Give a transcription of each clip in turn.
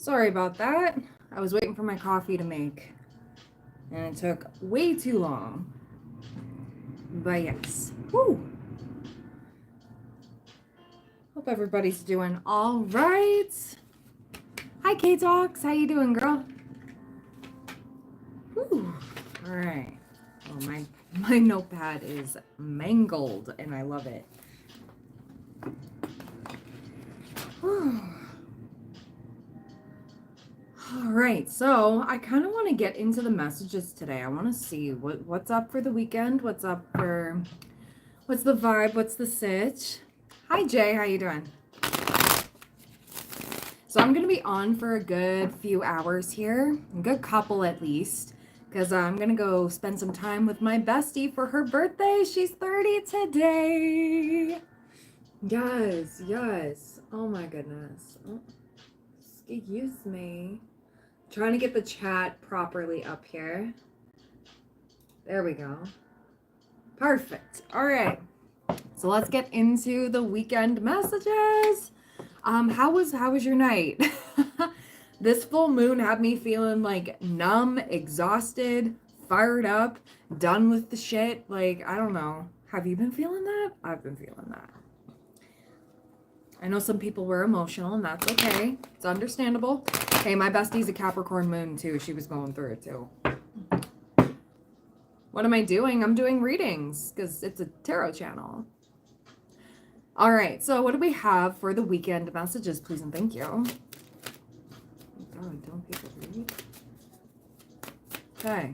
Sorry about that. I was waiting for my coffee to make, and it took way too long. But yes. Woo! Hope everybody's doing all right. Hi, K-Talks. How you doing, girl? Woo! All right. Oh, my notepad is mangled, and I love it. Whew. All right, so I kind of want to get into the messages today. I want to see what's up for the weekend. What's the vibe? What's the sitch? Hi, Jay. How you doing? So I'm going to be on for a good few hours here, a good couple at least, because I'm going to go spend some time with my bestie for her birthday. She's 30 today. Yes, yes. Oh my goodness. Oh, excuse me. Trying to get the chat properly up here. There we go. Perfect. All right. So let's get into the weekend messages. How was your night? This full moon had me feeling like numb, exhausted, fired up, done with the shit. Like, I don't know. Have you been feeling that? I've been feeling that. I know some people were emotional, and that's okay. It's understandable. Hey, my bestie's a Capricorn moon, too. She was going through it, too. What am I doing? I'm doing readings, because it's a tarot channel. All right, so what do we have for the weekend messages, please and thank you? Oh, God, don't people read? Okay.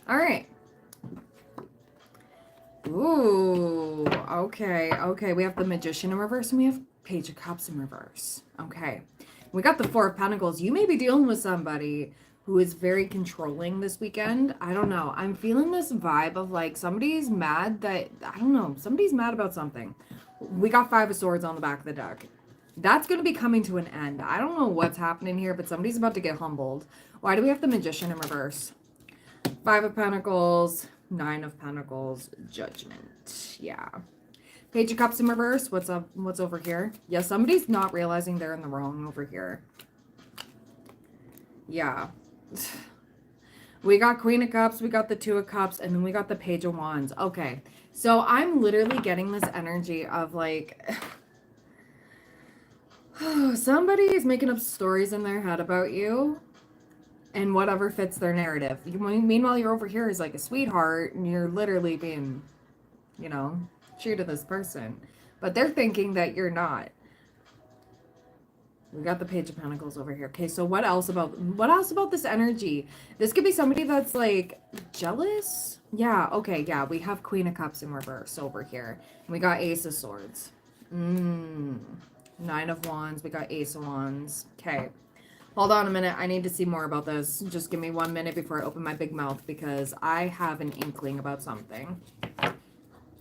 All right. Ooh, okay. We have the Magician in reverse, and we have Page of Cups in reverse. Okay. We got the Four of Pentacles. You may be dealing with somebody who is very controlling this weekend. I don't know. I'm feeling this vibe of like somebody's mad that, I don't know, somebody's mad about something. We got Five of Swords on the back of the deck. That's going to be coming to an end. I don't know what's happening here, but somebody's about to get humbled. Why do we have the Magician in reverse? Five of Pentacles, Nine of Pentacles, Judgment. Yeah. Page of Cups in reverse. What's up? What's over here? Yeah, somebody's not realizing they're in the wrong over here. Yeah. We got Queen of Cups, we got the Two of Cups, and then we got the Page of Wands. Okay. So I'm literally getting this energy of like somebody is making up stories in their head about you. And whatever fits their narrative. Meanwhile, you're over here as like a sweetheart, and you're literally being, you know, true to this person. But they're thinking that you're not. We got the Page of Pentacles over here. Okay, so what else about this energy? This could be somebody that's like jealous. Yeah, okay, yeah. We have Queen of Cups in reverse over here. And we got Ace of Swords. Nine of Wands. We got Ace of Wands. Okay. Hold on a minute. I need to see more about this. Just give me 1 minute before I open my big mouth because I have an inkling about something.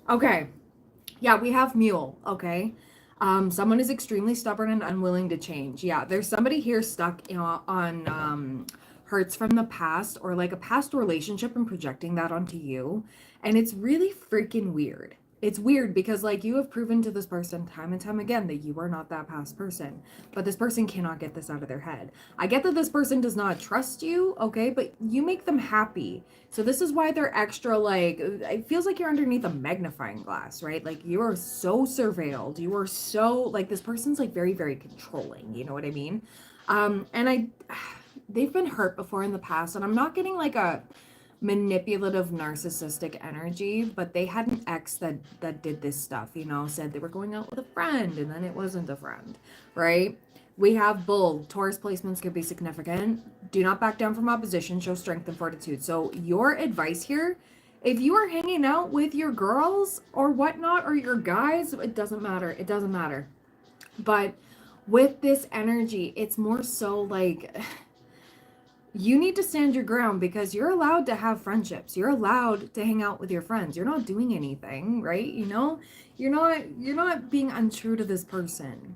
Okay. Yeah, we have Mule. Okay. Someone is extremely stubborn and unwilling to change. Yeah, there's somebody here stuck, you know, on hurts from the past or like a past relationship and projecting that onto you. And it's really freaking weird. It's weird because like you have proven to this person time and time again that you are not that past person, but this person cannot get this out of their head. I get that this person does not trust you, okay, but you make them happy. So this is why they're extra like, it feels like you're underneath a magnifying glass, right? Like you are so surveilled. You are so like, this person's like very, very controlling. You know what I mean? They've been hurt before in the past, and I'm not getting like a manipulative narcissistic energy, but they had an ex that did this stuff, you know, said they were going out with a friend and then it wasn't a friend, right? We have Bull. Taurus placements could be significant. Do not back down from opposition. Show strength and fortitude. So your advice here, if you are hanging out with your girls or whatnot or your guys, it doesn't matter. It doesn't matter. But with this energy, it's more so like you need to stand your ground because you're allowed to have friendships. You're allowed to hang out with your friends. You're not doing anything, right? You know, you're not being untrue to this person.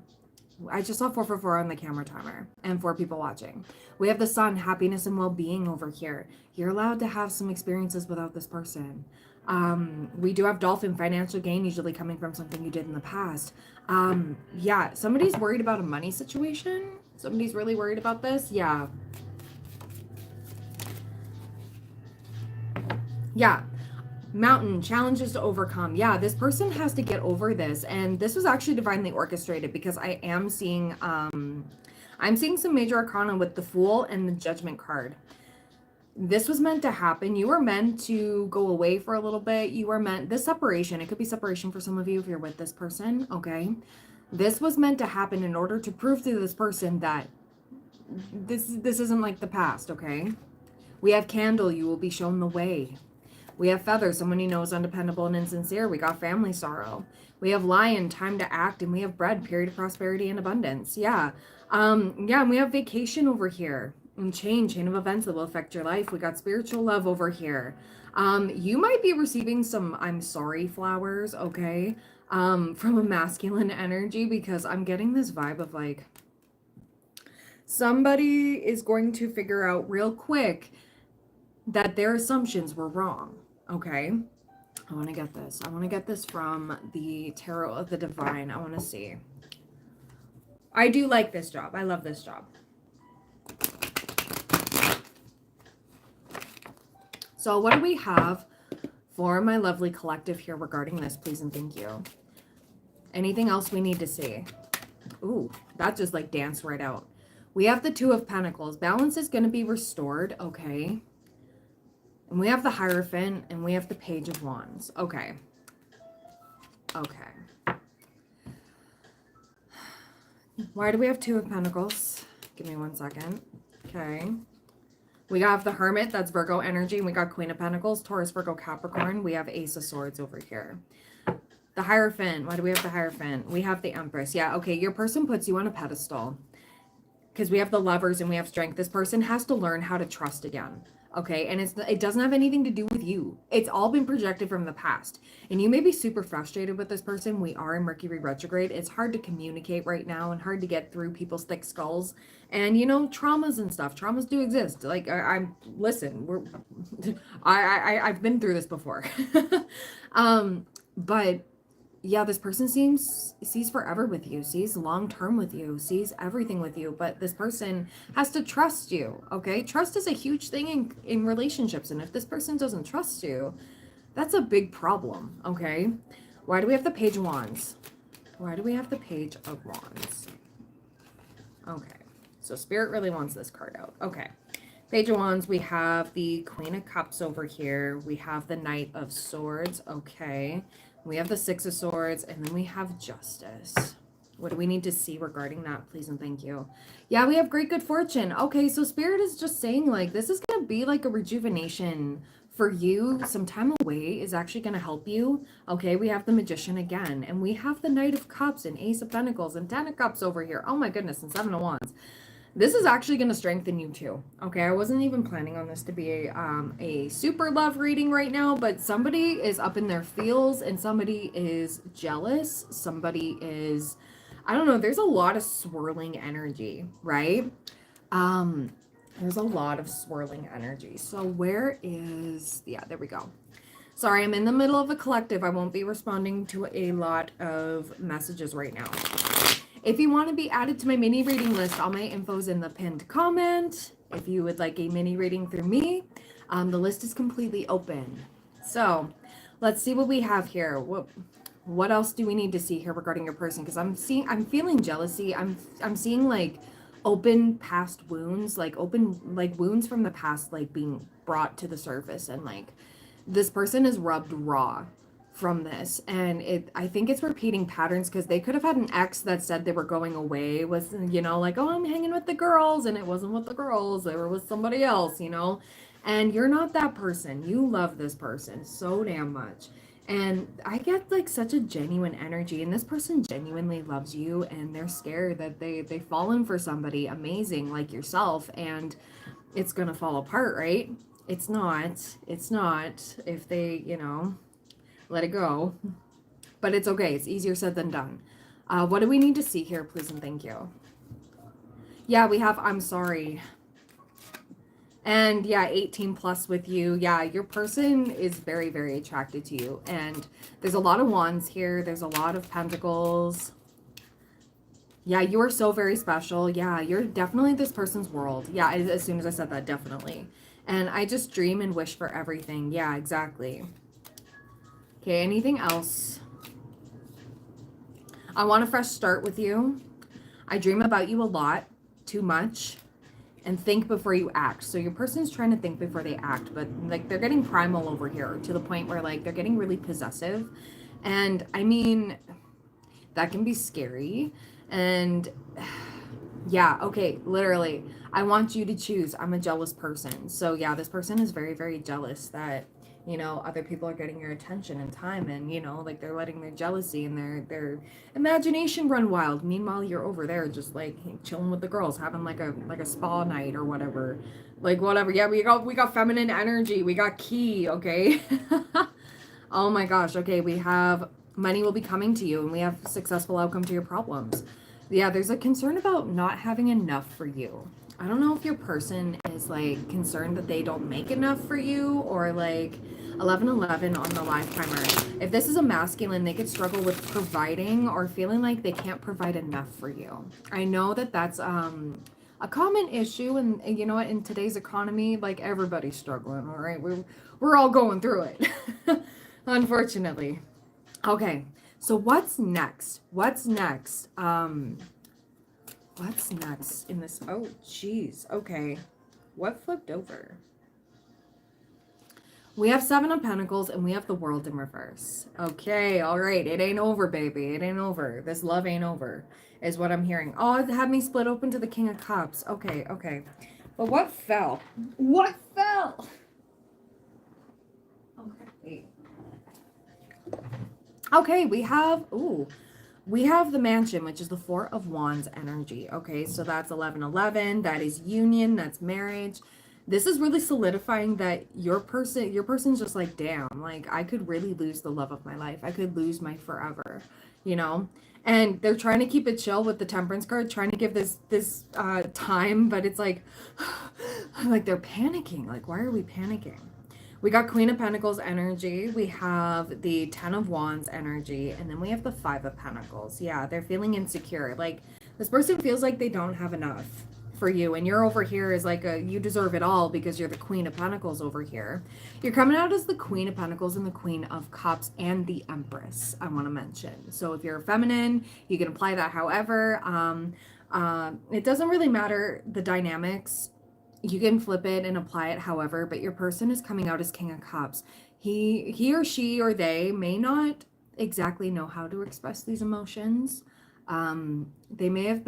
I just saw 444 on the camera timer and 4 people watching. We have the Sun, happiness and well-being over here. You're allowed to have some experiences without this person. We do have Dolphin, financial gain, usually coming from something you did in the past. Yeah, somebody's worried about a money situation. Somebody's really worried about this. Yeah. Yeah. Mountain, challenges to overcome. Yeah, this person has to get over this. And this was actually divinely orchestrated because I'm seeing some major arcana with the Fool and the Judgment card. This was meant to happen. You were meant to go away for a little bit. You were meant, this separation, it could be separation for some of you if you're with this person, okay? This was meant to happen in order to prove to this person that this isn't like the past, okay? We have Candle, you will be shown the way. We have Feather, someone you know is undependable and insincere. We got Family Sorrow. We have Lion, time to act. And we have Bread, period of prosperity and abundance. Yeah. Yeah, and we have Vacation over here. And chain of events that will affect your life. We got Spiritual Love over here. You might be receiving some I'm sorry flowers, okay? From a masculine energy, because I'm getting this vibe of like somebody is going to figure out real quick that their assumptions were wrong. Okay, I want to get this. I want to get this from the Tarot of the Divine. I want to see. I do like this job. I love this job. So what do we have for my lovely collective here regarding this, please and thank you? Anything else we need to see? Ooh, that just like danced right out. We have the Two of Pentacles. Balance is going to be restored, okay? And we have the Hierophant, and we have the Page of Wands. Okay. Okay. Why do we have Two of Pentacles? Give me 1 second. Okay. We have the Hermit, that's Virgo energy, and we got Queen of Pentacles, Taurus, Virgo, Capricorn. We have Ace of Swords over here. The Hierophant. Why do we have the Hierophant? We have the Empress. Yeah, okay. Your person puts you on a pedestal. Because we have the Lovers and we have Strength. This person has to learn how to trust again. Okay, and it doesn't have anything to do with you. It's all been projected from the past. And you may be super frustrated with this person. We are in Mercury retrograde. It's hard to communicate right now and hard to get through people's thick skulls. And you know, traumas and stuff. Traumas do exist. Like I've been through this before. But yeah, this person sees forever with you, sees long-term with you, sees everything with you, but this person has to trust you, okay? Trust is a huge thing in relationships, and if this person doesn't trust you, that's a big problem, okay? Why do we have the Page of Wands? Why do we have the Page of Wands? Okay, so Spirit really wants this card out. Okay, Page of Wands, we have the Queen of Cups over here. We have the Knight of Swords, okay. We have the Six of Swords, and then we have Justice. What do we need to see regarding that, please and thank you? Yeah, we have great good fortune. Okay, so Spirit is just saying, like, this is going to be like a rejuvenation for you. Some time away is actually going to help you. Okay, we have the Magician again, and we have the Knight of Cups and Ace of Pentacles and Ten of Cups over here. Oh my goodness, and Seven of Wands. This is actually going to strengthen you too. Okay, I wasn't even planning on this to be a super love reading right now, but somebody is up in their feels and somebody is jealous. Somebody is, I don't know, there's a lot of swirling energy, right? There's a lot of swirling energy. So where is, yeah, there we go. Sorry, I'm in the middle of a collective. I won't be responding to a lot of messages right now. If you want to be added to my mini reading list, all my info is in the pinned comment. If you would like a mini reading through me, the list is completely open. So let's see what we have here. What else do we need to see here regarding your person? Because I'm feeling jealousy. I'm seeing like open past wounds, like wounds from the past, like being brought to the surface, and like this person is rubbed raw from this, and I think it's repeating patterns, because they could have had an ex that said they were going away with, you know, like, oh, I'm hanging with the girls, and it wasn't with the girls, they were with somebody else, you know, and you're not that person. You love this person so damn much, and I get like such a genuine energy, and this person genuinely loves you, and they're scared that they've fallen for somebody amazing like yourself, and it's gonna fall apart, right? It's not if they, you know, let it go, but it's okay. It's easier said than done. What do we need to see here, please and thank you? Yeah, we have I'm sorry. And yeah, 18 plus with you. Yeah, your person is very, very attracted to you. And there's a lot of wands here. There's a lot of pentacles. Yeah, you are so very special. Yeah, you're definitely this person's world. Yeah, as soon as I said that, definitely. And I just dream and wish for everything. Yeah, exactly. Okay, anything else? I want a fresh start with you. I dream about you a lot, too much, and think before you act. So your person's trying to think before they act, but like they're getting primal over here to the point where like they're getting really possessive. And I mean, that can be scary. And yeah, okay, literally, I want you to choose. I'm a jealous person. So yeah, this person is very, very jealous that, you know, other people are getting your attention and time, and, you know, like they're letting their jealousy and their imagination run wild. Meanwhile, you're over there just like chilling with the girls, having like a spa night or whatever. Like whatever. Yeah, we got feminine energy. We got key, okay? Oh my gosh. Okay, we have money will be coming to you, and we have successful outcome to your problems. Yeah, there's a concern about not having enough for you. I don't know if your person is like concerned that they don't make enough for you, or like 1111 on the live timer. If this is a masculine, they could struggle with providing or feeling like they can't provide enough for you. I know that that's a common issue, and you know what, in today's economy, like everybody's struggling, all right? We're all going through it. Unfortunately. Okay. So what's next? What's next in this? Oh, geez. Okay. What flipped over? We have Seven of Pentacles and we have the World in reverse. Okay, all right. It ain't over, baby. It ain't over. This love ain't over, is what I'm hearing. Oh, it had me split open to the King of Cups. Okay, okay. But what fell? What fell? Okay. Okay, we have the Mansion, which is the Four of Wands energy. Okay, so that's 1111. That is union. That's marriage. This is really solidifying that your person's just like, damn, like I could really lose the love of my life. I could lose my forever, you know? And they're trying to keep it chill with the Temperance card, trying to give this time, but it's like they're panicking. Like, why are we panicking? We got Queen of Pentacles energy. We have the Ten of Wands energy. And then we have the Five of Pentacles. Yeah, they're feeling insecure. Like, this person feels like they don't have enough for you. And you're over here as like you deserve it all because you're the Queen of Pentacles over here. You're coming out as the Queen of Pentacles and the Queen of Cups and the Empress, I want to mention. So if you're feminine, you can apply that however. It doesn't really matter the dynamics. You can flip it and apply it however, but your person is coming out as King of Cups. He or she or they may not exactly know how to express these emotions. They may have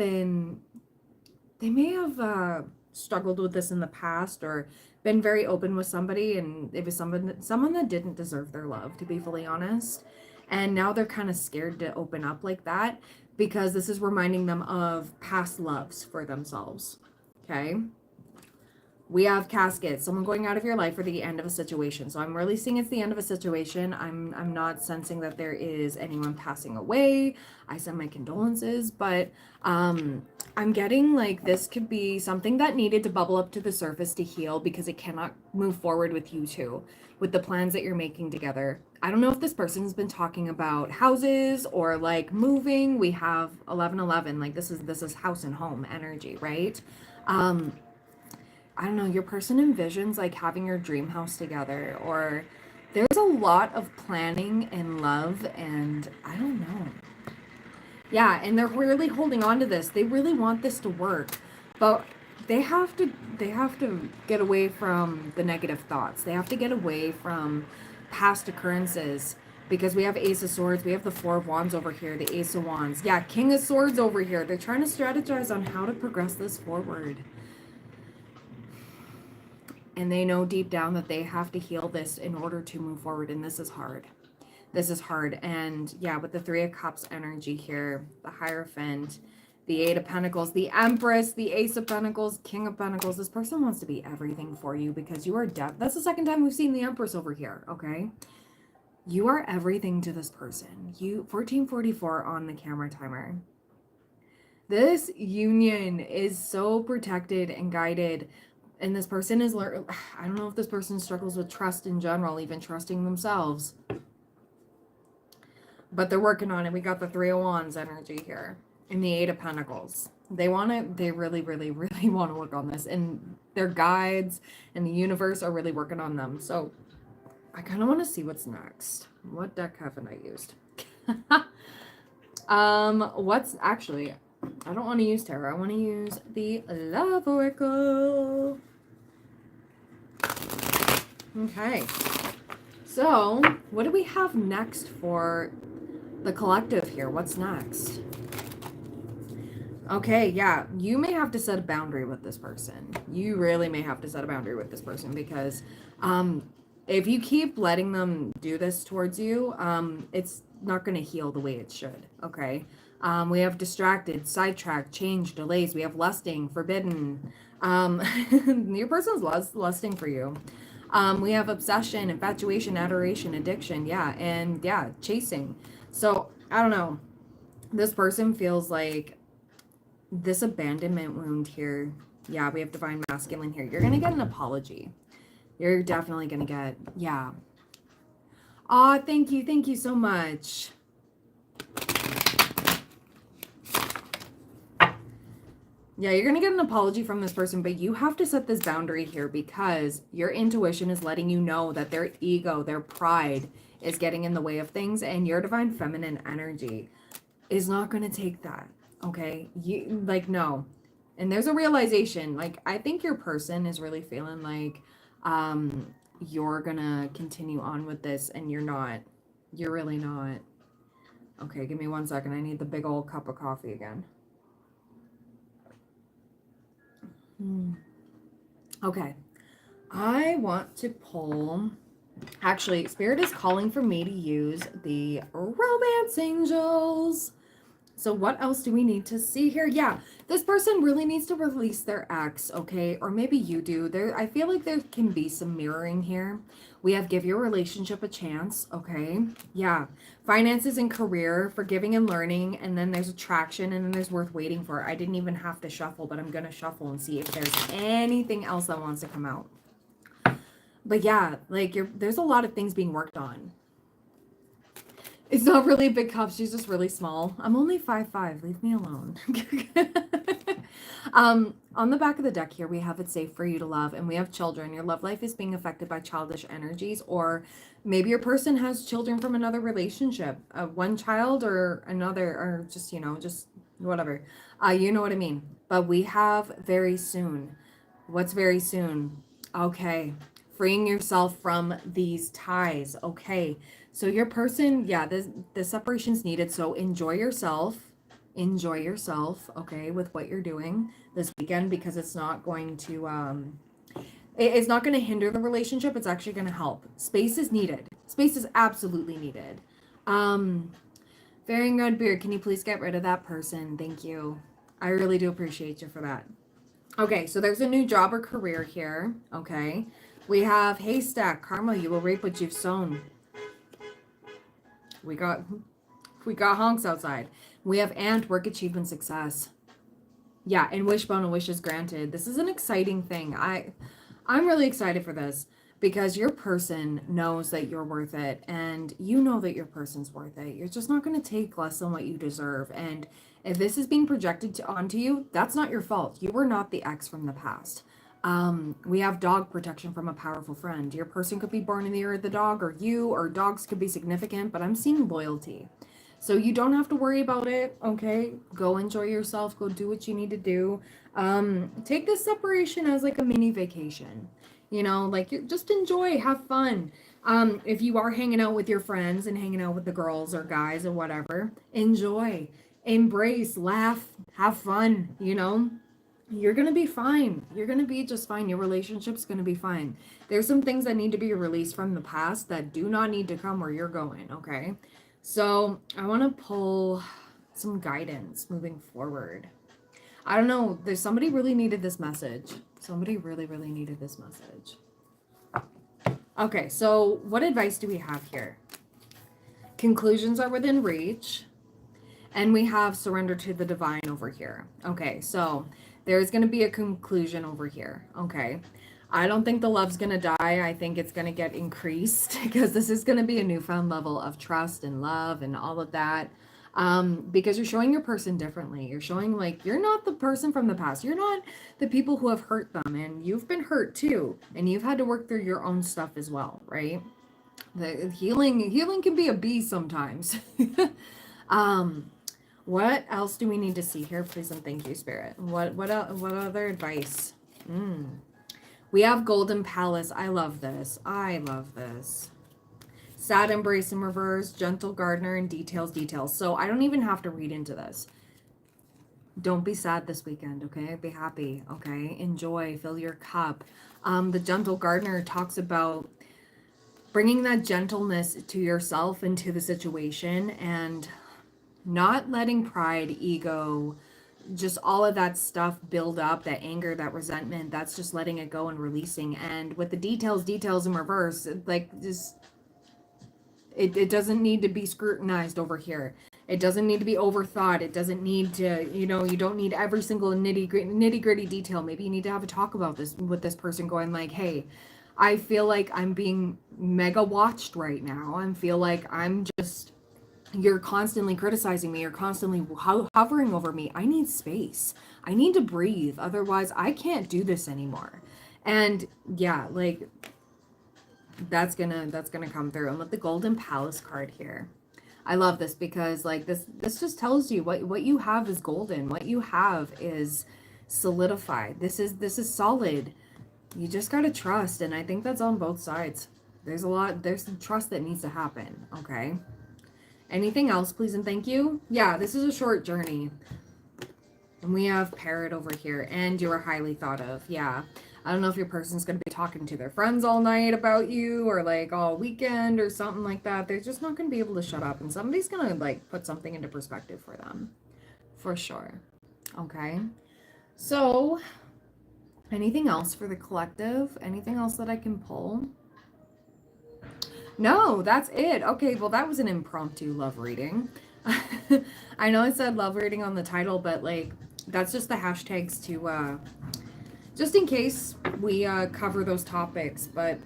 struggled with this in the past, or been very open with somebody, and it was someone that didn't deserve their love, to be fully honest. And now they're kind of scared to open up like that because this is reminding them of past loves for themselves. Okay. We have Casket, someone going out of your life, or the end of a situation. So I'm really seeing it's the end of a situation. I'm not sensing that there is anyone passing away. I send my condolences, but I'm getting like this could be something that needed to bubble up to the surface to heal because it cannot move forward with you two, with the plans that you're making together. I don't know if this person has been talking about houses or like moving. We have 1111, like this is house and home energy, right? I don't know, your person envisions like having your dream house together, or there's a lot of planning and love, and I don't know. Yeah, and they're really holding on to this. They really want this to work, but they have to get away from the negative thoughts. They have to get away from past occurrences because we have Ace of Swords, we have the Four of Wands over here, the Ace of Wands. Yeah, King of Swords over here. They're trying to strategize on how to progress this forward. And they know deep down that they have to heal this in order to move forward. And this is hard. This is hard. And yeah, with the Three of Cups energy here, the Hierophant, the Eight of Pentacles, the Empress, the Ace of Pentacles, King of Pentacles. This person wants to be everything for you because you are deaf. That's the second time we've seen the Empress over here, okay? You are everything to this person. 1444 on the camera timer. This union is so protected and guided. And this person is, I don't know if this person struggles with trust in general, even trusting themselves. But they're working on it. We got the Three of Wands energy here. and the Eight of Pentacles. They really, really, really want to work on this. And their guides and the universe are really working on them. So I kind of want to see what's next. What deck haven't I used? What's actually, I don't want to use tarot. I want to use the Love Oracle. Okay. So, what do we have next for the collective here? What's next? Okay, yeah, you may have to set a boundary with this person. You really may have to set a boundary with this person because if you keep letting them do this towards you, it's not going to heal the way it should, okay? We have distracted, sidetracked, change, delays. We have lusting, forbidden. Your person's lusting for you. We have obsession, infatuation, adoration, addiction, yeah, and yeah, chasing. So, I don't know. This person feels like this abandonment wound here. Yeah, we have divine masculine here. You're going to get an apology. You're definitely going to get, yeah. Aw, thank you. Thank you so much. Yeah, you're going to get an apology from this person, but you have to set this boundary here because your intuition is letting you know that their ego, their pride is getting in the way of things, and your divine feminine energy is not going to take that. Okay, you like, no. And there's a realization, like, I think your person is really feeling like you're gonna continue on with this, and you're not. You're really not. Okay, give me 1 second. I need the big old cup of coffee again. Okay, I want to pull, actually, Spirit is calling for me to use the Romance Angels. So what else do we need to see here? Yeah, this person really needs to release their ex, okay? Or maybe you do. I feel like there can be some mirroring here. We have give your relationship a chance, okay? Yeah, finances and career, forgiving and learning, and then there's attraction, and then there's worth waiting for. I didn't even have to shuffle, but I'm going to shuffle and see if there's anything else that wants to come out. But yeah, like there's a lot of things being worked on. It's not really a big cup. She's just really small. I'm only 5'5". Leave me alone. On the back of the deck here, we have it's safe for you to love, and we have children. Your love life is being affected by childish energies, or maybe your person has children from another relationship, one child or another, or just, just whatever. You know what I mean? But we have very soon. What's very soon? Okay. Freeing yourself from these ties. Okay. So your person, yeah, the separation's needed. So enjoy yourself, okay, with what you're doing this weekend, because it's not going to, it's not going to hinder the relationship. It's actually going to help. Space is needed. Space is absolutely needed. Faring Red Beard, can you please get rid of that person? Thank you. I really do appreciate you for that. Okay, so there's a new job or career here. Okay. We have Haystack, Karma, you will reap what you've sown. We got honks outside. We have Ant, work, achievement, success. Yeah, and Wishbone, a wish is granted. This is an exciting thing. I'm really excited for this because your person knows that you're worth it, and you know that your person's worth it. You're just not going to take less than what you deserve. And if this is being projected onto you, that's not your fault. You were not the ex from the past. We have dog protection from a powerful friend. Your person could be born in the year of the dog, or you, or dogs could be significant, but I'm seeing loyalty. So you don't have to worry about it, okay? Go enjoy yourself. Go do what you need to do. Take this separation as like a mini vacation. Like, just enjoy, have fun. If you are hanging out with your friends and hanging out with the girls or guys or whatever, enjoy, embrace, laugh, have fun, You're going to be fine. You're going to be just fine. Your relationship's going to be fine. There's some things that need to be released from the past that do not need to come where you're going, okay? So I want to pull some guidance moving forward. I don't know. There's somebody really needed this message. Somebody really, really needed this message. Okay, so what advice do we have here? Conclusions are within reach. And we have surrender to the divine over here. Okay, so there's going to be a conclusion over here. Okay, I don't think the love's going to die. I think it's going to get increased because this is going to be a newfound level of trust and love and all of that. Because you're showing your person differently. You're showing like you're not the person from the past. You're not the people who have hurt them, and you've been hurt too, and you've had to work through your own stuff as well, right? The healing can be a beast sometimes. um, what else do we need to see here, please and thank you, Spirit? What other advice? We have Golden Palace. I love this. I love this. Sad Embrace in reverse, Gentle Gardener, and Details. So I don't even have to read into this. Don't be sad this weekend, okay? Be happy, okay? Enjoy, fill your cup. The Gentle Gardener talks about bringing that gentleness to yourself and to the situation, and not letting pride, ego, just all of that stuff build up, that anger, that resentment. That's just letting it go and releasing. And with the details in reverse, like just it doesn't need to be scrutinized over here. It doesn't need to be overthought. It doesn't need to, you don't need every single nitty gritty detail. Maybe you need to have a talk about this with this person, going like, hey, I feel like I'm being mega watched right now. I feel like you're constantly criticizing me. You're constantly hovering over me. I need space. I need to breathe. Otherwise, I can't do this anymore. And yeah, like that's gonna come through. And with the Golden Palace card here, I love this because like this just tells you what you have is golden. What you have is solidified. This is solid. You just gotta trust, and I think that's on both sides. There's some trust that needs to happen, okay? Anything else, please and thank you? Yeah, this is a short journey. And we have Parrot over here, and you are highly thought of. Yeah. I don't know if your person's going to be talking to their friends all night about you, or like all weekend or something like that. They're just not going to be able to shut up, and somebody's going to like put something into perspective for them. For sure. Okay. So, anything else for the collective? Anything else that I can pull? No, that's it. Okay, well, that was an impromptu love reading. I know it said love reading on the title, but like, that's just the hashtags to, just in case we cover those topics. But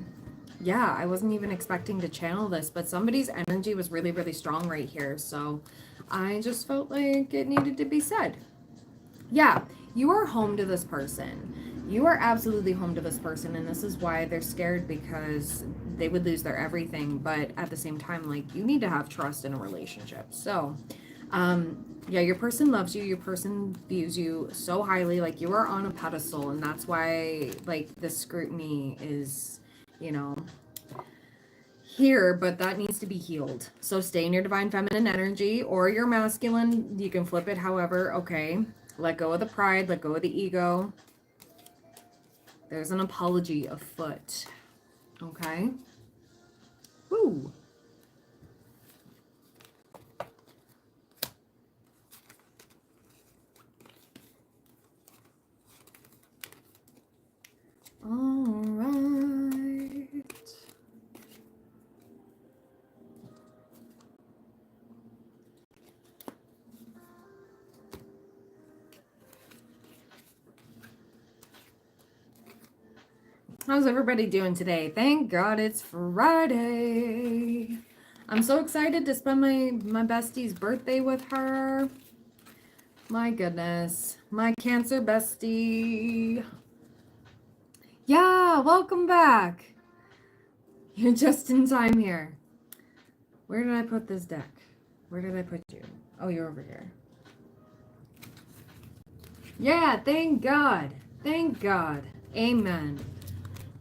yeah, I wasn't even expecting to channel this, but somebody's energy was really, really strong right here. So I just felt like it needed to be said. Yeah, you are home to this person. You are absolutely home to this person, and this is why they're scared, because they would lose their everything. But at the same time, like, you need to have trust in a relationship. So, yeah, your person loves you. Your person views you so highly. Like, you are on a pedestal, and that's why, like, the scrutiny is, here, but that needs to be healed. So stay in your divine feminine energy, or your masculine. You can flip it however, okay? Let go of the pride, let go of the ego. There's an apology afoot. Okay? Woo! All right. How's everybody doing today? Thank God it's Friday. I'm so excited to spend my bestie's birthday with her. My goodness. My Cancer bestie. Yeah, welcome back. You're just in time here. Where did I put this deck? Where did I put you? Oh, you're over here. Yeah, thank God. Thank God. Amen.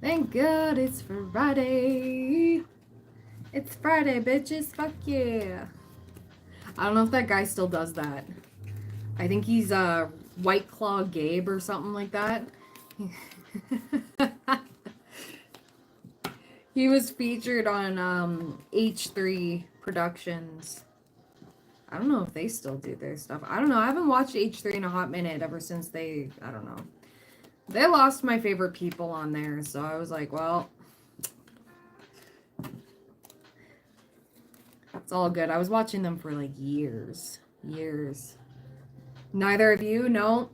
Thank God it's Friday. It's Friday, bitches. Fuck yeah. I don't know if that guy still does that. I think he's White Claw Gabe or something like that. He was featured on H3 Productions. I don't know if they still do their stuff. I don't know. I haven't watched H3 in a hot minute ever since I don't know. They lost my favorite people on there, so I was like, well, it's all good. I was watching them for like years. Years. Neither of you? No?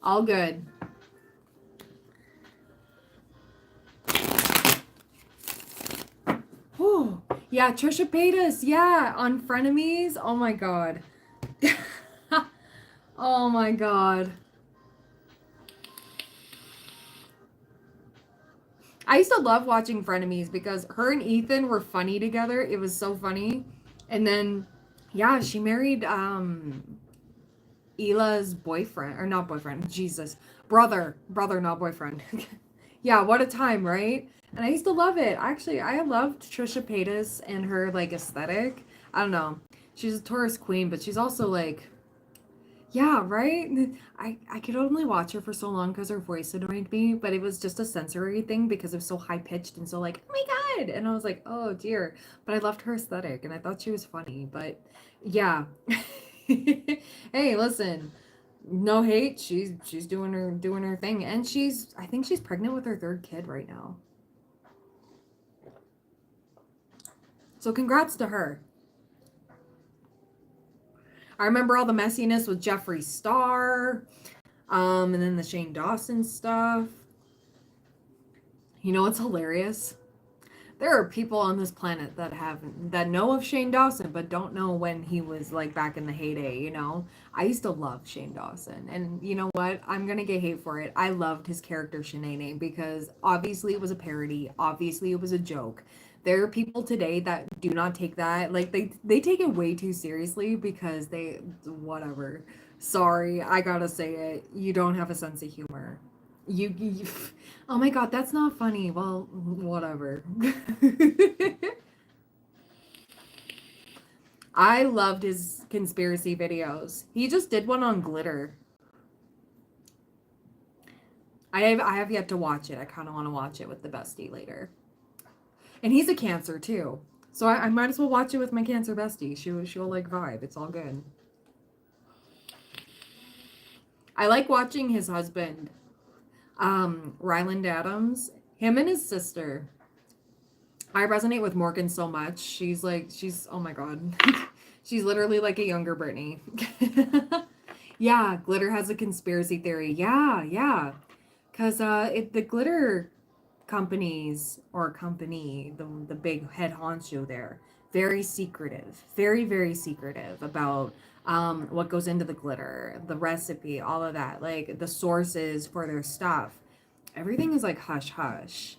All good. Whew. Yeah, Trisha Paytas. Yeah, on Frenemies. Oh my god. Oh my god. I used to love watching Frenemies because her and Ethan were funny together. It was so funny. And then yeah, she married Ela's boyfriend, or not boyfriend, Jesus. Brother, not boyfriend. Yeah, what a time, right? And I used to love it. Actually, I loved Trisha Paytas and her like aesthetic. I don't know. She's a Taurus queen, but she's also like, yeah, right? I could only watch her for so long because her voice annoyed me, but it was just a sensory thing because it was so high pitched and so like, oh my god. And I was like, oh dear. But I loved her aesthetic and I thought she was funny. But yeah. Hey, listen. No hate. She's doing her thing. And I think she's pregnant with her third kid right now. So congrats to her. I remember all the messiness with Jeffree Star. And then the Shane Dawson stuff. You know what's hilarious? There are people on this planet that know of Shane Dawson but don't know when he was like back in the heyday, you know? I used to love Shane Dawson. And you know what? I'm gonna get hate for it. I loved his character Shanae because obviously it was a parody, obviously it was a joke. There are people today that do not take that like they take it way too seriously because they whatever. Sorry, I gotta say it. You don't have a sense of humor. You oh my god, that's not funny. Well, whatever. I loved his conspiracy videos. He just did one on glitter. I have yet to watch it. I kind of want to watch it with the bestie later. And he's a Cancer too. So I might as well watch it with my Cancer bestie. She'll like vibe. It's all good. I like watching his husband, Ryland Adams, him and his sister. I resonate with Morgan so much. She's oh my god. She's literally like a younger Britney. Yeah, glitter has a conspiracy theory. Yeah, yeah. Cause the glitter companies or company, the big head honcho there, very secretive, very secretive about what goes into the glitter, the recipe, all of that, like the sources for their stuff. Everything is like hush hush.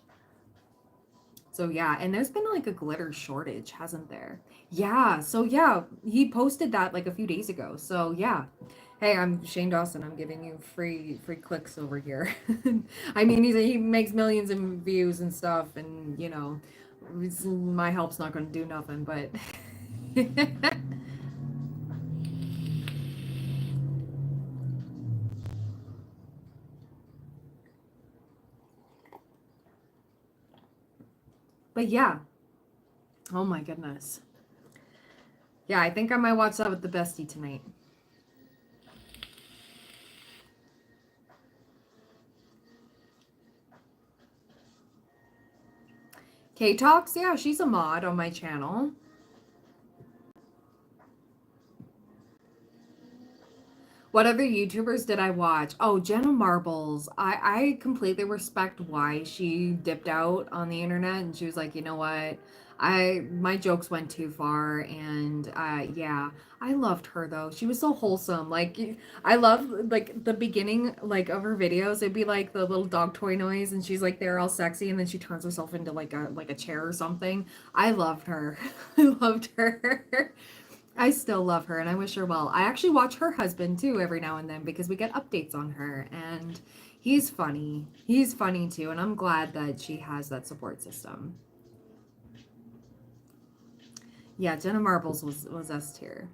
So yeah, and there's been like a glitter shortage, hasn't there? Yeah, so yeah, he posted that like a few days ago. So yeah. Hey, I'm Shane Dawson. I'm giving you free clicks over here. I mean, he makes millions in views and stuff, and you know, my help's not going to do nothing, but but yeah. Oh my goodness. Yeah, I think I might watch that with the bestie tonight. K Talks, yeah, she's a mod on my channel. What other YouTubers did I watch? Oh, Jenna Marbles. I completely respect why she dipped out on the internet and she was like, you know what? My jokes went too far and yeah, I loved her though. She was so wholesome. Like I love like the beginning like of her videos. It'd be like the little dog toy noise and she's like there all sexy and then she turns herself into like a chair or something. I loved her. I loved her. I still love her and I wish her well. I actually watch her husband too every now and then because we get updates on her and he's funny. He's funny too and I'm glad that she has that support system. Yeah, Jenna Marbles was S tier.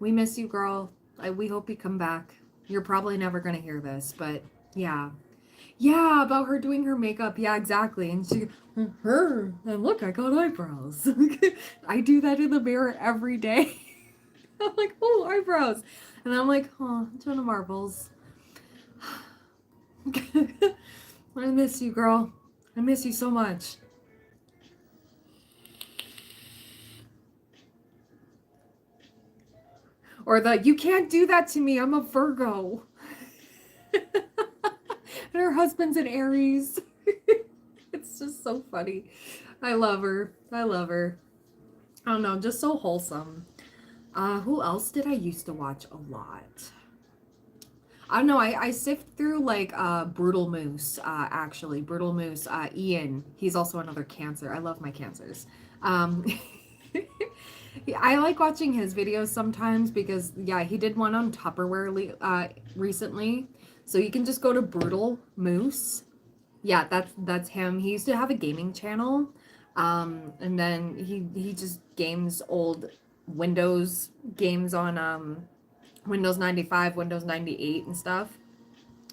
We miss you, girl. We hope you come back. You're probably never going to hear this, but yeah. Yeah, about her doing her makeup. Yeah, exactly. And she, her, and look, I got eyebrows. I do that in the mirror every day. I'm like, oh, eyebrows. And I'm like, oh, Jenna Marbles. I miss you, girl. I miss you so much. Or you can't do that to me. I'm a Virgo. And her husband's an Aries. It's just so funny. I love her. I love her. I don't know, just so wholesome. Who else did I used to watch a lot? I don't know. I sift through like Brutal Moose, actually. Brutal Moose, Ian. He's also another Cancer. I love my Cancers. Um, I like watching his videos sometimes because, yeah, he did one on Tupperware recently. So you can just go to Brutal Moose. Yeah, that's him. He used to have a gaming channel. And then he just games old Windows games on Windows 95, Windows 98 and stuff.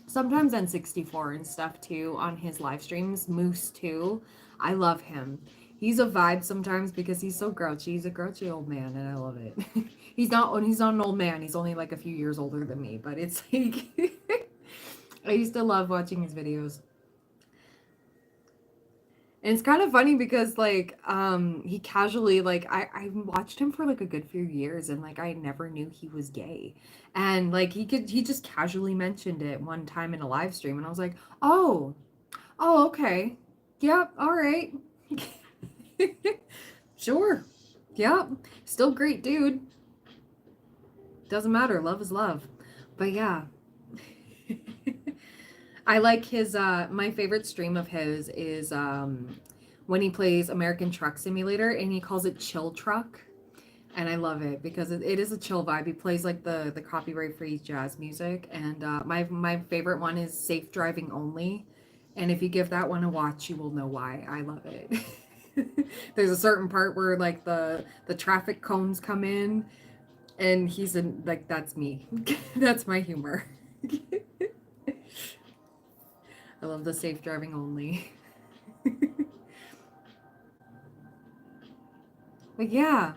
Sometimes N64 and stuff too on his live streams. Moose too. I love him. He's a vibe sometimes because he's so grouchy. He's a grouchy old man and I love it. He's not an old man. He's only like a few years older than me, but it's like I used to love watching his videos. And it's kind of funny because like he casually like I watched him for like a good few years and like I never knew he was gay. And like he just casually mentioned it one time in a live stream and I was like, "Oh, oh okay. Yep, all right." Sure. Yep. Still great dude. Doesn't matter. Love is love. But yeah. I like his my favorite stream of his is when he plays American Truck Simulator and he calls it Chill Truck. And I love it because it is a chill vibe. He plays like the copyright free jazz music and my favorite one is Safe Driving Only. And if you give that one a watch, you will know why I love it. There's a certain part where like the traffic cones come in and he's in like that's me. That's my humor. I love the Safe Driving Only. But yeah.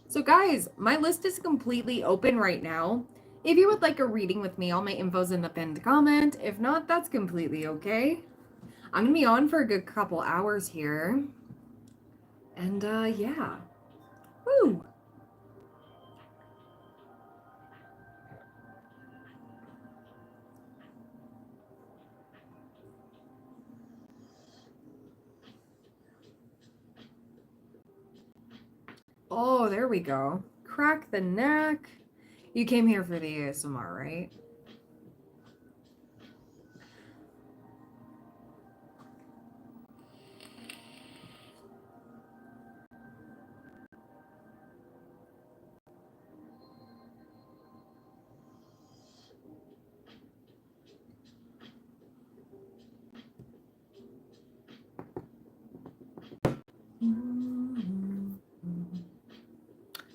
So guys, my list is completely open right now. If you would like a reading with me, all my info's in the pinned comment. If not, that's completely okay. I'm gonna be on for a good couple hours here. And yeah. Woo! Oh, there we go. Crack the neck. You came here for the ASMR, right?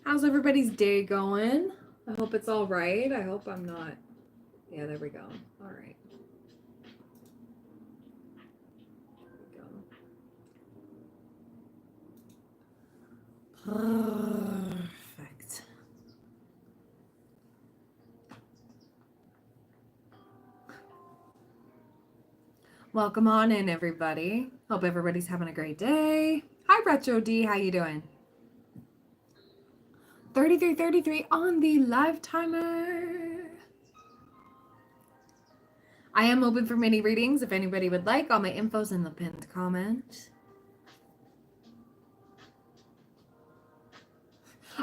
How's everybody's day going? I hope it's all right. I hope I'm not. Yeah, there we go. All right. There we go. Perfect. Welcome on in, everybody. Hope everybody's having a great day. Hi, Retro D. How you doing? 3333 on the live timer. I am open for mini readings if anybody would like. All my info's in the pinned comment.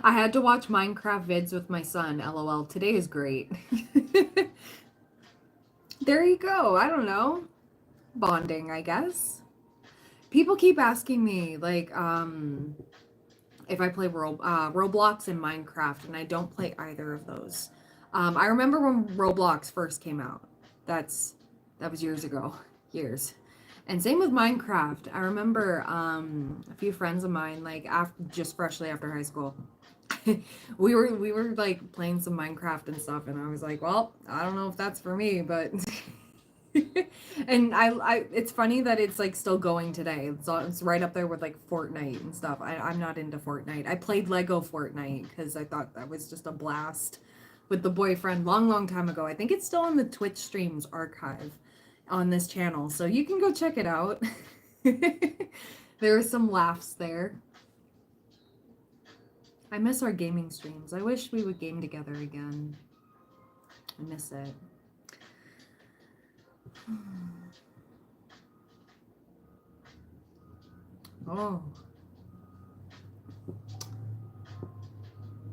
I had to watch Minecraft vids with my son. LOL. Today is great. There you go. I don't know. Bonding, I guess. People keep asking me, like, if I play Roblox and Minecraft, and I don't play either of those. I remember when Roblox first came out. That was years ago. Years. And same with Minecraft. I remember a few friends of mine, like just freshly after high school, we were like playing some Minecraft and stuff, and I was like, well, I don't know if that's for me, but and it's funny that it's like still going today. It's right up there with like Fortnite and stuff. I'm not into Fortnite. I played Lego Fortnite because I thought that was just a blast with the boyfriend long time ago. I think it's still on the Twitch streams archive on this channel, so you can go check it out. There were some laughs there. I miss our gaming streams. I wish we would game together again. I miss it. Oh.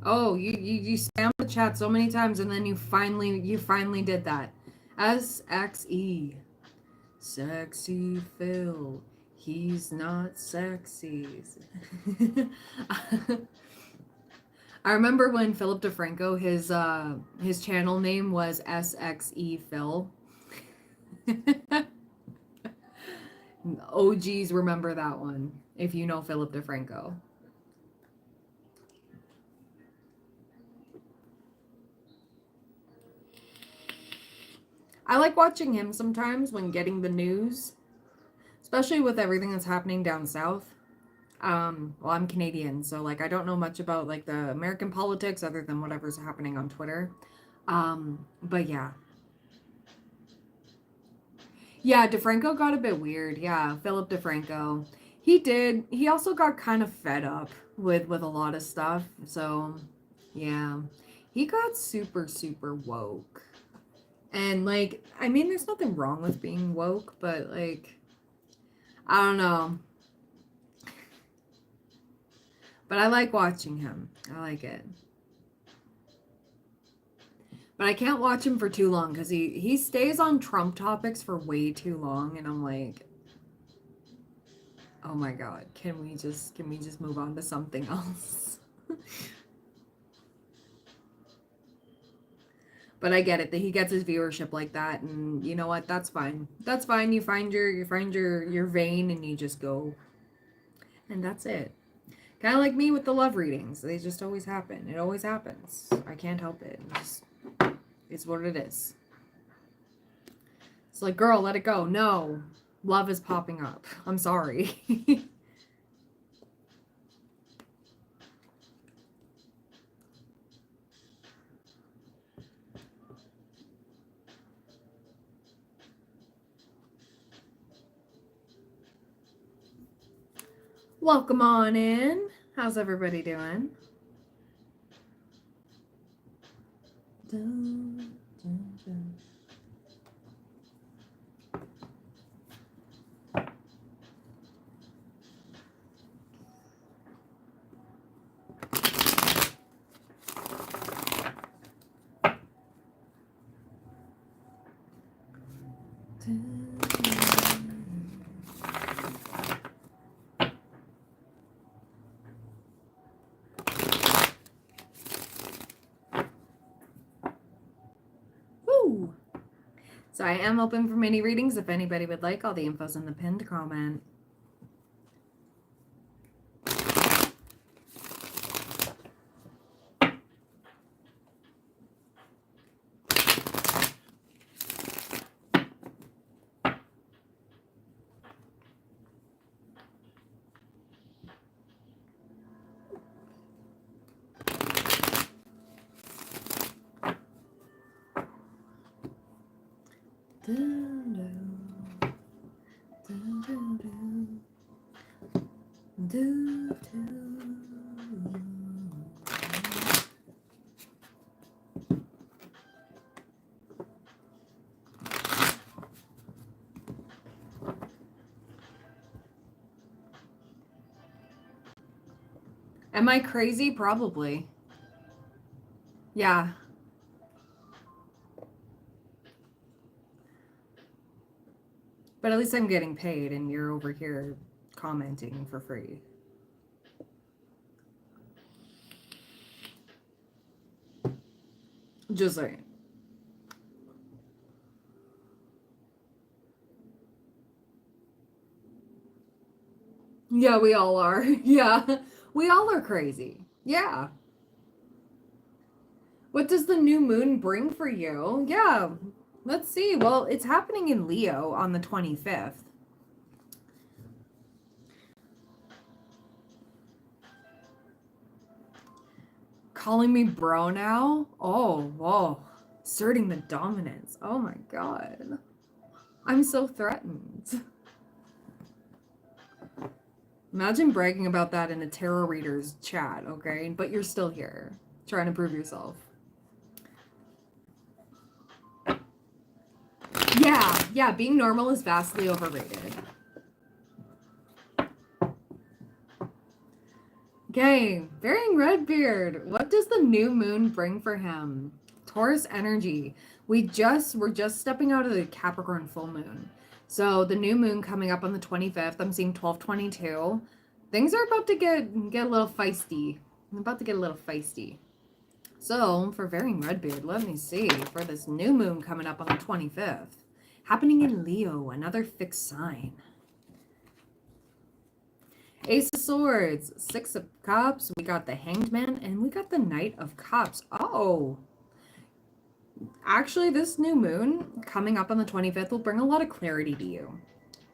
Oh, you spammed the chat so many times and then you finally did that. SXE. Sexy Phil. He's not sexy. I remember when Philip DeFranco, his channel name was SXE Phil. OGs remember that one if you know Philip DeFranco. I like watching him sometimes when getting the news, especially with everything that's happening down south. Well, I'm Canadian, so like I don't know much about like the American politics other than whatever's happening on Twitter. But yeah. Yeah, DeFranco got a bit weird. Yeah, Philip DeFranco. He did. He also got kind of fed up with a lot of stuff. So, yeah. He got super woke. And like, I mean, there's nothing wrong with being woke, but like, I don't know. But I like watching him. I like it. But I can't watch him for too long because he stays on Trump topics for way too long, and I'm like, oh my god, can we just move on to something else? But I get it that he gets his viewership like that, and you know what? That's fine. That's fine. You find your vein, and you just go, and that's it. Kind of like me with the love readings. They just always happen. It always happens. I can't help it. It's what it is. It's like, girl, let it go. No, love is popping up. I'm sorry. Welcome on in. How's everybody doing? Dun, dun, dun. Woo! So I am open for mini readings if anybody would like. All the info's in the pinned comment. Am I crazy? Probably. Yeah. But at least I'm getting paid and you're over here commenting for free. Just saying. Yeah, we all are. Yeah. We all are crazy. Yeah. What does the new moon bring for you? Yeah. Let's see. Well, it's happening in Leo on the 25th. Calling me bro now? Oh, whoa. Asserting the dominance. Oh my god. I'm so threatened. Imagine bragging about that in a tarot reader's chat, okay? But you're still here, trying to prove yourself. Yeah, being normal is vastly overrated. Okay, Varying Redbeard. What does the new moon bring for him? Taurus energy. We're just stepping out of the Capricorn full moon. So the new moon coming up on the 25th. I'm seeing 1222. Things are about to get a little feisty. I'm about to get a little feisty. So for Varying Redbeard, let me see. For this new moon coming up on the 25th, happening in Leo, another fixed sign. Ace of Swords, Six of Cups, we got the Hanged Man, and we got the Knight of Cups. Oh, actually, this new moon coming up on the 25th will bring a lot of clarity to you.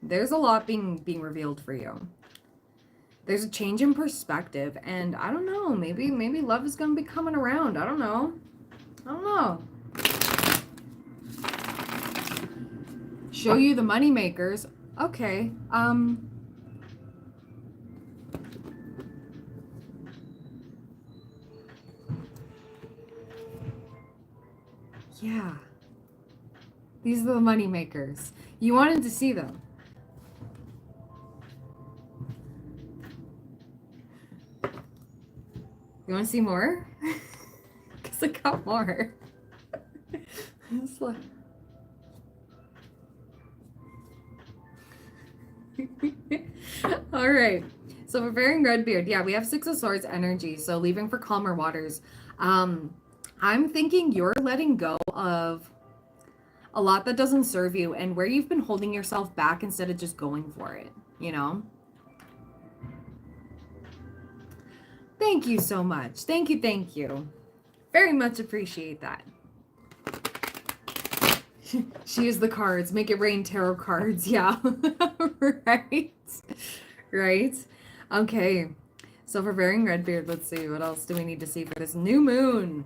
There's a lot being revealed for you. There's a change in perspective, and I don't know, maybe love is going to be coming around. I don't know. Show you the money makers. Okay. Yeah. These are the money makers. You wanted to see them. You want to see more? Because I got more. All right. So for Varying Redbeard, yeah, we have Six of Swords energy. So leaving for calmer waters. I'm thinking you're letting go of a lot that doesn't serve you and where you've been holding yourself back instead of just going for it, you know? Thank you so much. Thank you. Very much appreciate that. She is the cards. Make it rain tarot cards. Yeah. Right? Right? Okay. So for Varying Redbeard, let's see. What else do we need to see for this new moon?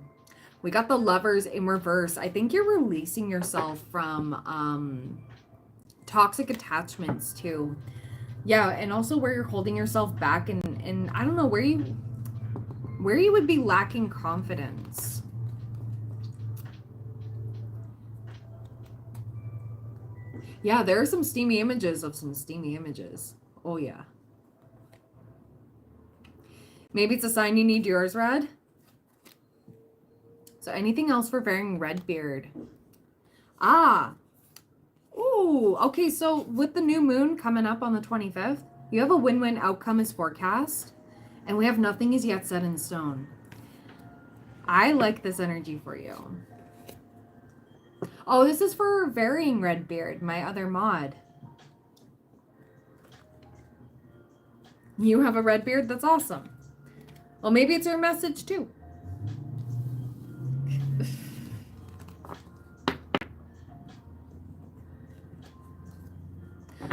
We got the Lovers in reverse. I think you're releasing yourself from toxic attachments too. Yeah, and also where you're holding yourself back and I don't know where you would be lacking confidence. Yeah, there are some steamy images of some steamy images. Oh yeah. Maybe it's a sign you need yours, Red. So anything else for Varying Redbeard? Ah. Ooh, okay, so with the new moon coming up on the 25th, you have a win-win outcome as forecast, and we have nothing is yet set in stone. I like this energy for you. Oh, this is for Varying Redbeard, my other mod. You have a red beard? That's awesome. Well, maybe it's your message too.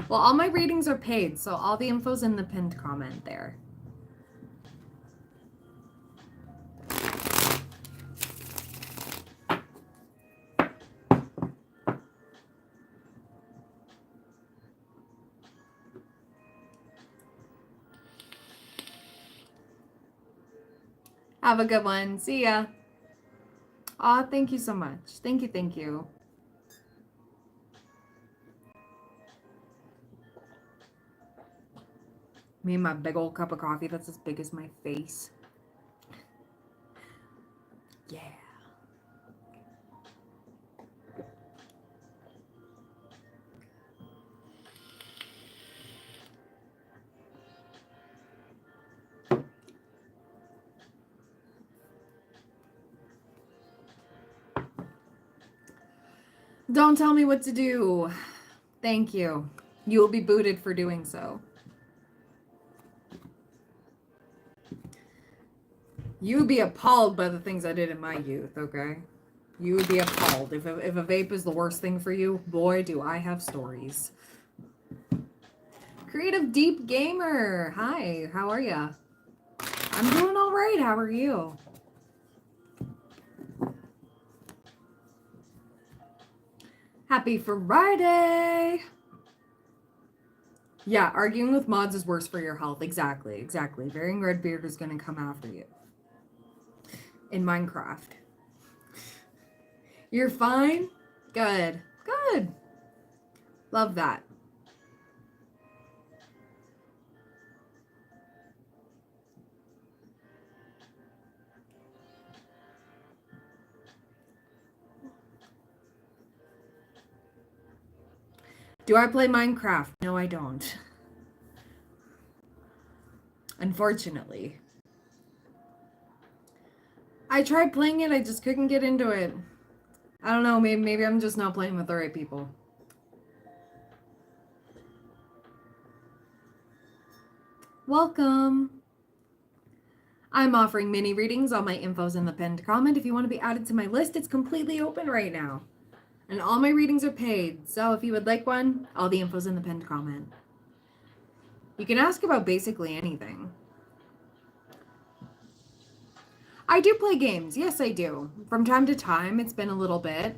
Well, all my readings are paid, so all the info's in the pinned comment there. Have a good one. See ya. Aw, thank you so much. Thank you. Me and my big old cup of coffee that's as big as my face. Yeah. Don't tell me what to do. Thank you. You will be booted for doing so. You would be appalled by the things I did in my youth, okay? You would be appalled. If a vape is the worst thing for you, boy, do I have stories. Creative Deep Gamer. Hi, how are ya? I'm doing all right. How are you? Happy Friday. Yeah, arguing with mods is worse for your health. Exactly. Varying Redbeard is going to come after you. In Minecraft. You're fine? Good. Love that. Do I play Minecraft? No, I don't. Unfortunately. I tried playing it, I just couldn't get into it. I don't know, maybe I'm just not playing with the right people. Welcome. I'm offering mini readings. All my info's in the pinned comment. If you want to be added to my list, it's completely open right now. And all my readings are paid. So if you would like one, all the info's in the pinned comment. You can ask about basically anything. I do play games. Yes, I do. From time to time, it's been a little bit.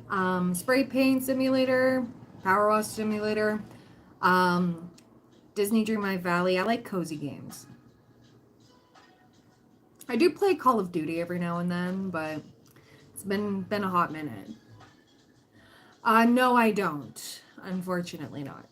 Spray paint simulator, power wash simulator, Disney Dreamlight Valley. I like cozy games. I do play Call of Duty every now and then, but it's been a hot minute. No, I don't. Unfortunately not.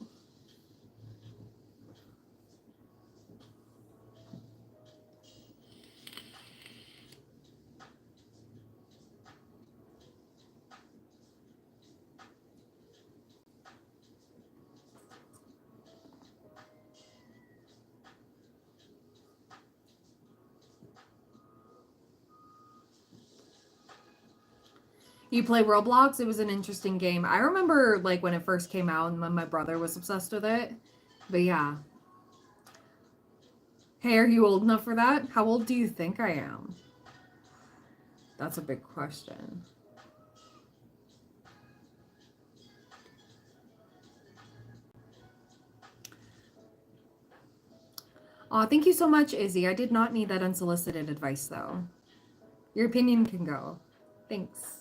You play Roblox? It was an interesting game. I remember like when it first came out and when my brother was obsessed with it. But yeah. Hey, are you old enough for that? How old do you think I am? That's a big question. Aw, thank you so much, Izzy. I did not need that unsolicited advice, though. Your opinion can go. Thanks.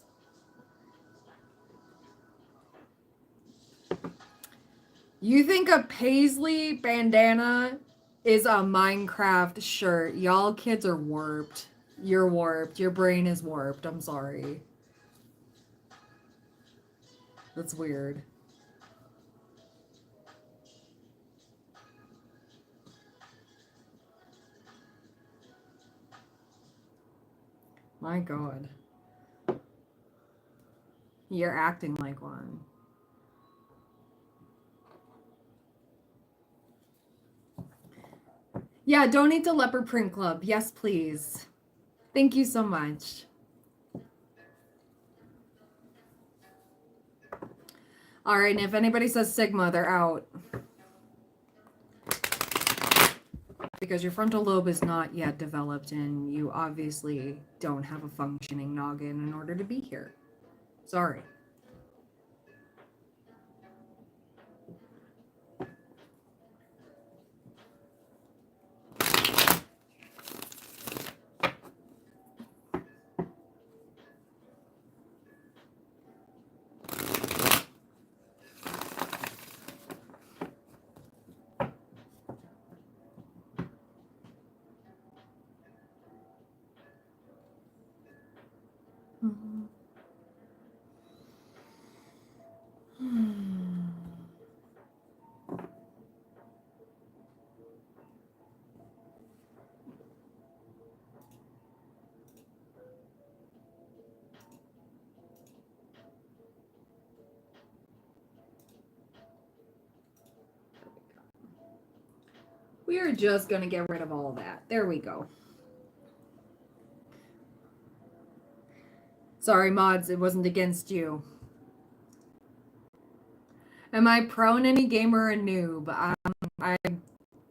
You think a paisley bandana is a Minecraft shirt? Y'all kids are warped. You're warped. Your brain is warped. I'm sorry. That's weird. My God. You're acting like one. Yeah, donate to Leopard Print Club. Yes, please. Thank you so much. All right, and if anybody says Sigma, they're out. Because your frontal lobe is not yet developed and you obviously don't have a functioning noggin in order to be here. Sorry. We are just going to get rid of all that. There we go. Sorry, mods, it wasn't against you. Am I prone any gamer or a noob? I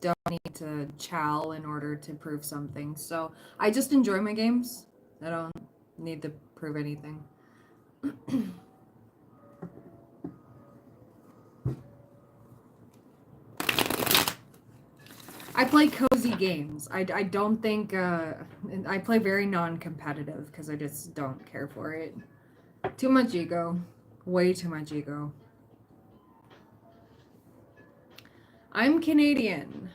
don't need to chow in order to prove something. So I just enjoy my games. I don't need to prove anything. I play cozy games. I don't think I play very non-competitive because I just don't care for it. Too much ego. Way too much ego. I'm Canadian.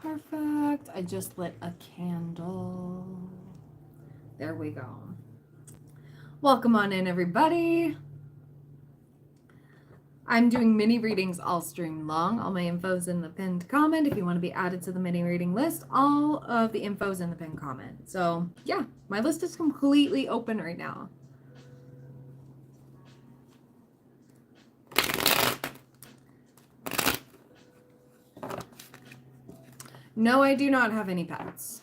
Perfect. I just lit a candle. There we go. Welcome on in, everybody. I'm doing mini readings all stream long. All my info's in the pinned comment. If you want to be added to the mini reading list, all of the info's in the pinned comment. So yeah, my list is completely open right now. No, I do not have any pets.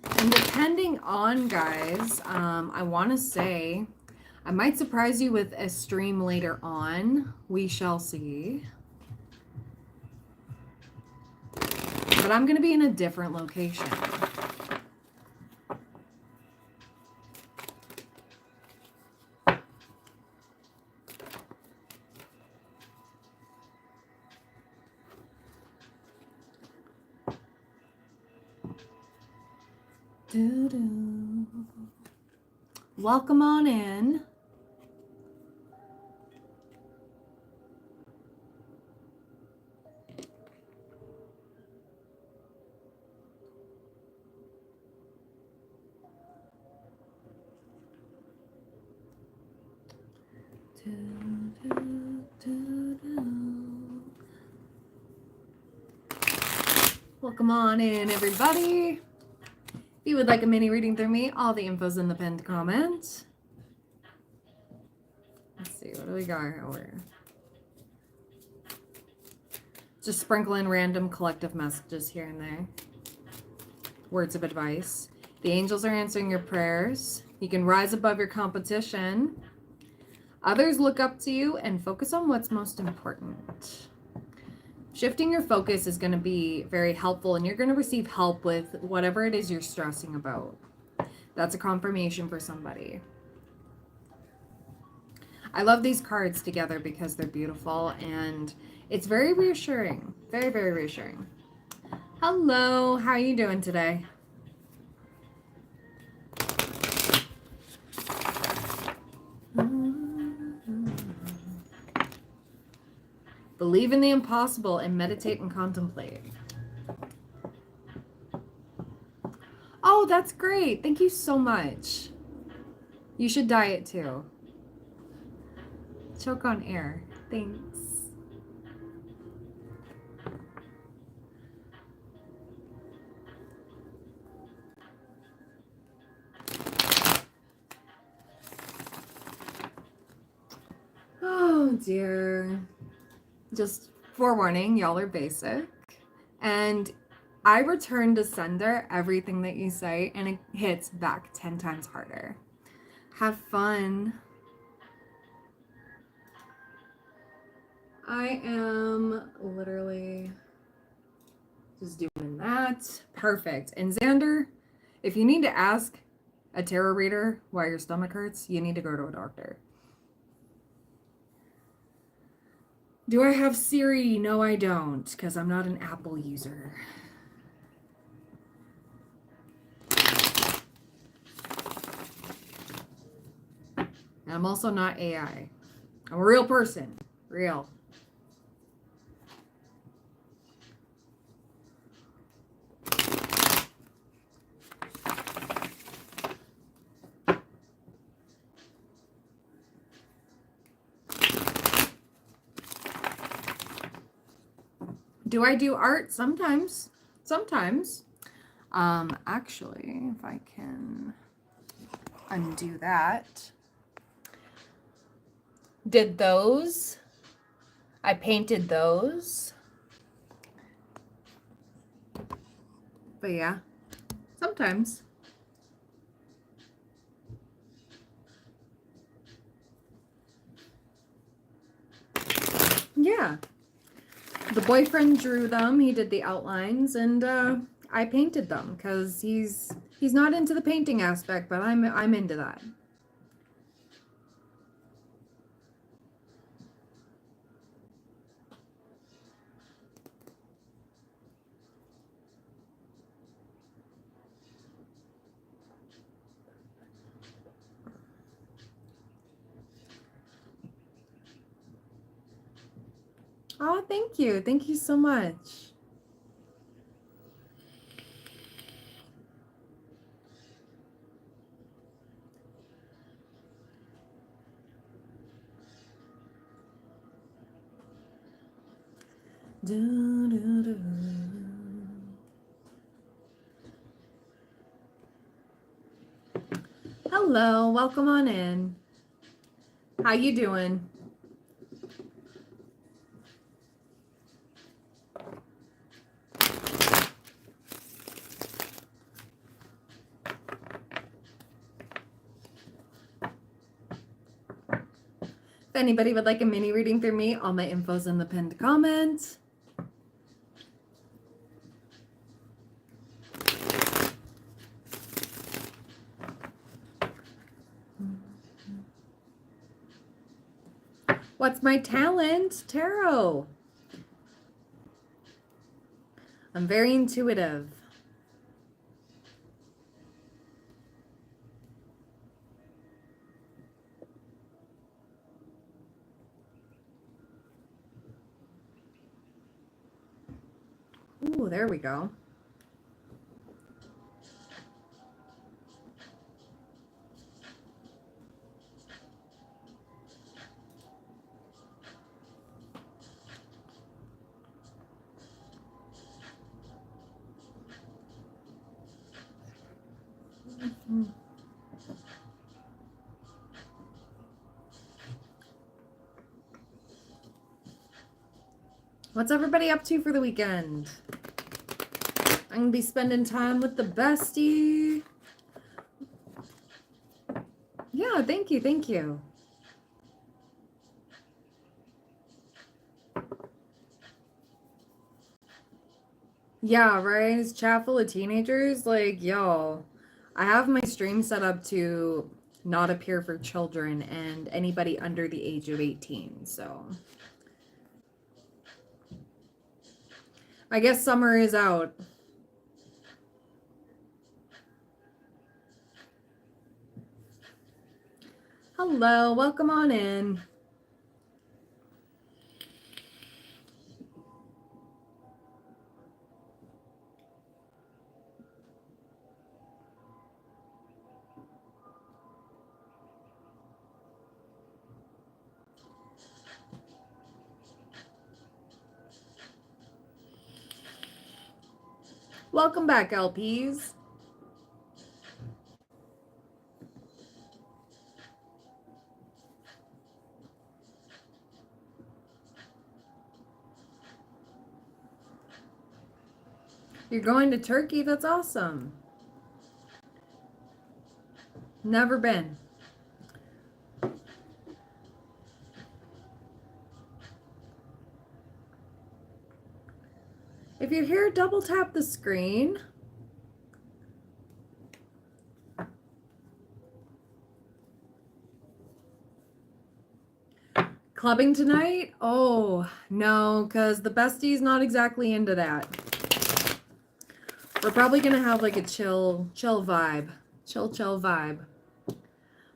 And depending on, guys, I want to say I might surprise you with a stream later on. We shall see. But I'm going to be in a different location. Welcome on in. Welcome on in, everybody. If you would like a mini reading through me, all the info's in the pinned comment. Let's see, what do we got here? Just sprinkle in random collective messages here and there. Words of advice. The angels are answering your prayers. You can rise above your competition. Others look up to you and focus on what's most important. Shifting your focus is going to be very helpful, and you're going to receive help with whatever it is you're stressing about. That's a confirmation for somebody. I love these cards together because they're beautiful, and it's very reassuring. Very, very reassuring. Hello, how are you doing today? Believe in the impossible and meditate and contemplate. Oh, that's great. Thank you so much. You should diet too. Choke on air. Thanks. Oh dear. Just forewarning, y'all are basic. And I return to sender everything that you say, and it hits back 10 times harder. Have fun. I am literally just doing that. Perfect. And Xander, if you need to ask a tarot reader why your stomach hurts, you need to go to a doctor. Do I have Siri? No, I don't, because I'm not an Apple user. And I'm also not AI. I'm a real person. Real. Do I do art? Sometimes. Sometimes. Actually, if I can undo that. Did those. I painted those. But yeah, sometimes. Yeah. The boyfriend drew them, he did the outlines, and I painted them because he's not into the painting aspect, but I'm into that. Oh, thank you. Thank you so much. Hello, welcome on in. How you doing? If anybody would like a mini reading through me, all my info's in the pinned comment. What's my talent? Tarot. I'm very intuitive. Ooh, there we go. What's everybody up to for the weekend? I'm gonna be spending time with the bestie. Yeah, thank you, thank you. Yeah, right? It's chat full of teenagers. Like, yo, I have my stream set up to not appear for children and anybody under the age of 18, so. I guess summer is out. Hello, welcome on in. Welcome back, LPs. You're going to Turkey? That's awesome. Never been. If you're here, double tap the screen. Clubbing tonight? Oh, no, because the bestie's not exactly into that. We're probably going to have like a chill vibe. Chill vibe.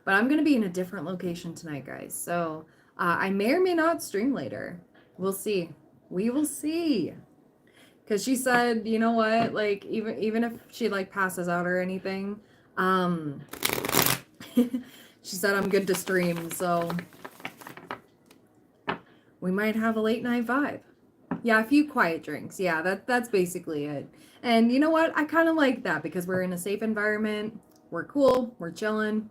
But I'm going to be in a different location tonight, guys. So I may or may not stream later. We'll see. We will see. Because she said, you know what? Like, even if she like passes out or anything, she said I'm good to stream. So we might have a late night vibe. Yeah, a few quiet drinks. Yeah, that's basically it. And you know what? I kind of like that because we're in a safe environment. We're cool. We're chilling.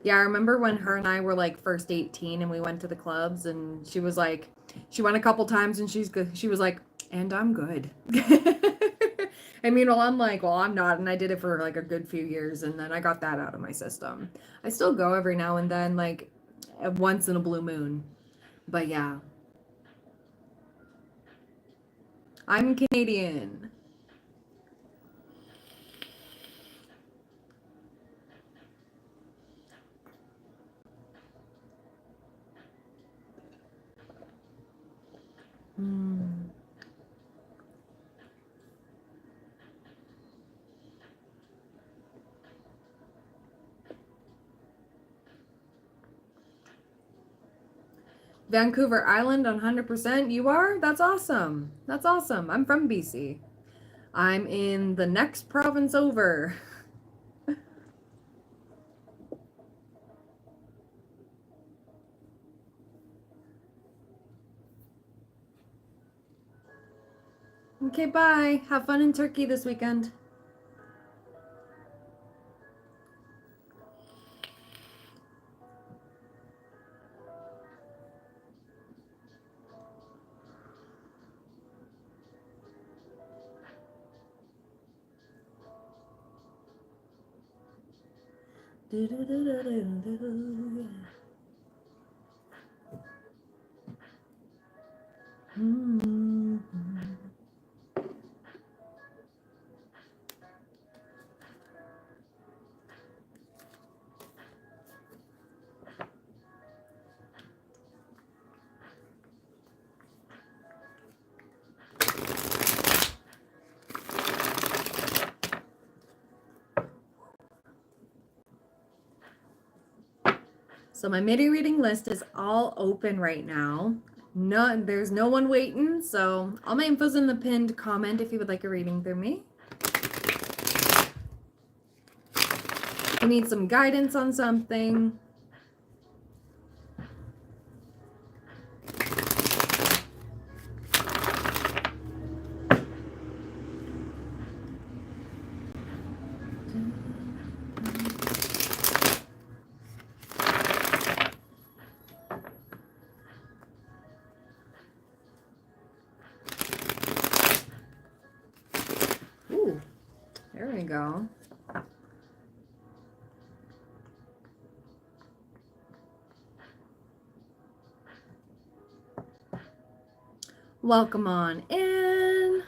Yeah, I remember when her and I were like first 18 and we went to the clubs and she was like, she went a couple times and she's good. She was like, and I'm good. I mean, well, I'm like, well, I'm not. And I did it for like a good few years and then I got that out of my system. I still go every now and then, like once in a blue moon. But yeah, I'm Canadian. Mm. Vancouver Island on 100%. You are? That's awesome. That's awesome. I'm from BC. I'm in the next province over. Okay, bye. Have fun in Turkey this weekend. So my MIDI reading list is all open right now. No, there's no one waiting, so all my info's in the pinned comment if you would like a reading through me. If you need some guidance on something. Ooh, there we go. Welcome on in.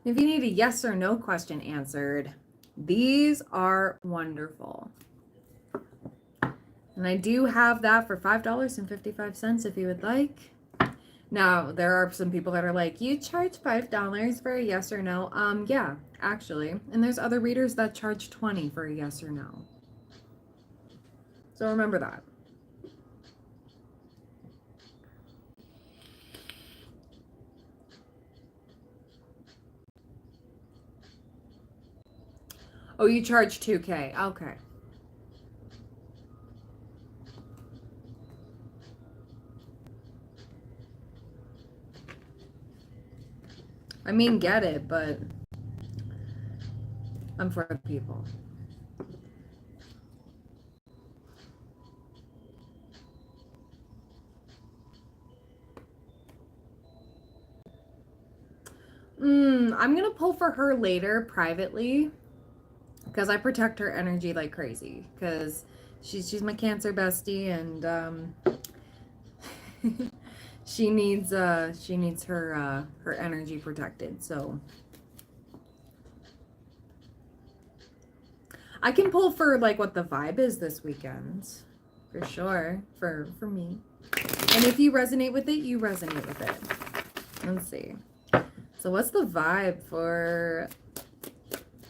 If you need a yes or no question answered, these are wonderful. And I do have that for $5.55 if you would like. Now, there are some people that are like, you charge $5 for a yes or no. Yeah, actually. And there's other readers that charge 20 for a yes or no. So remember that. Oh, you charge 2K. Okay. I mean, get it, but I'm for the people. I'm gonna pull for her later privately because I protect her energy like crazy because she's my Cancer bestie and She needs her energy protected, so I can pull for like what the vibe is this weekend. For sure. For me. And if you resonate with it, you resonate with it. Let's see. So what's the vibe for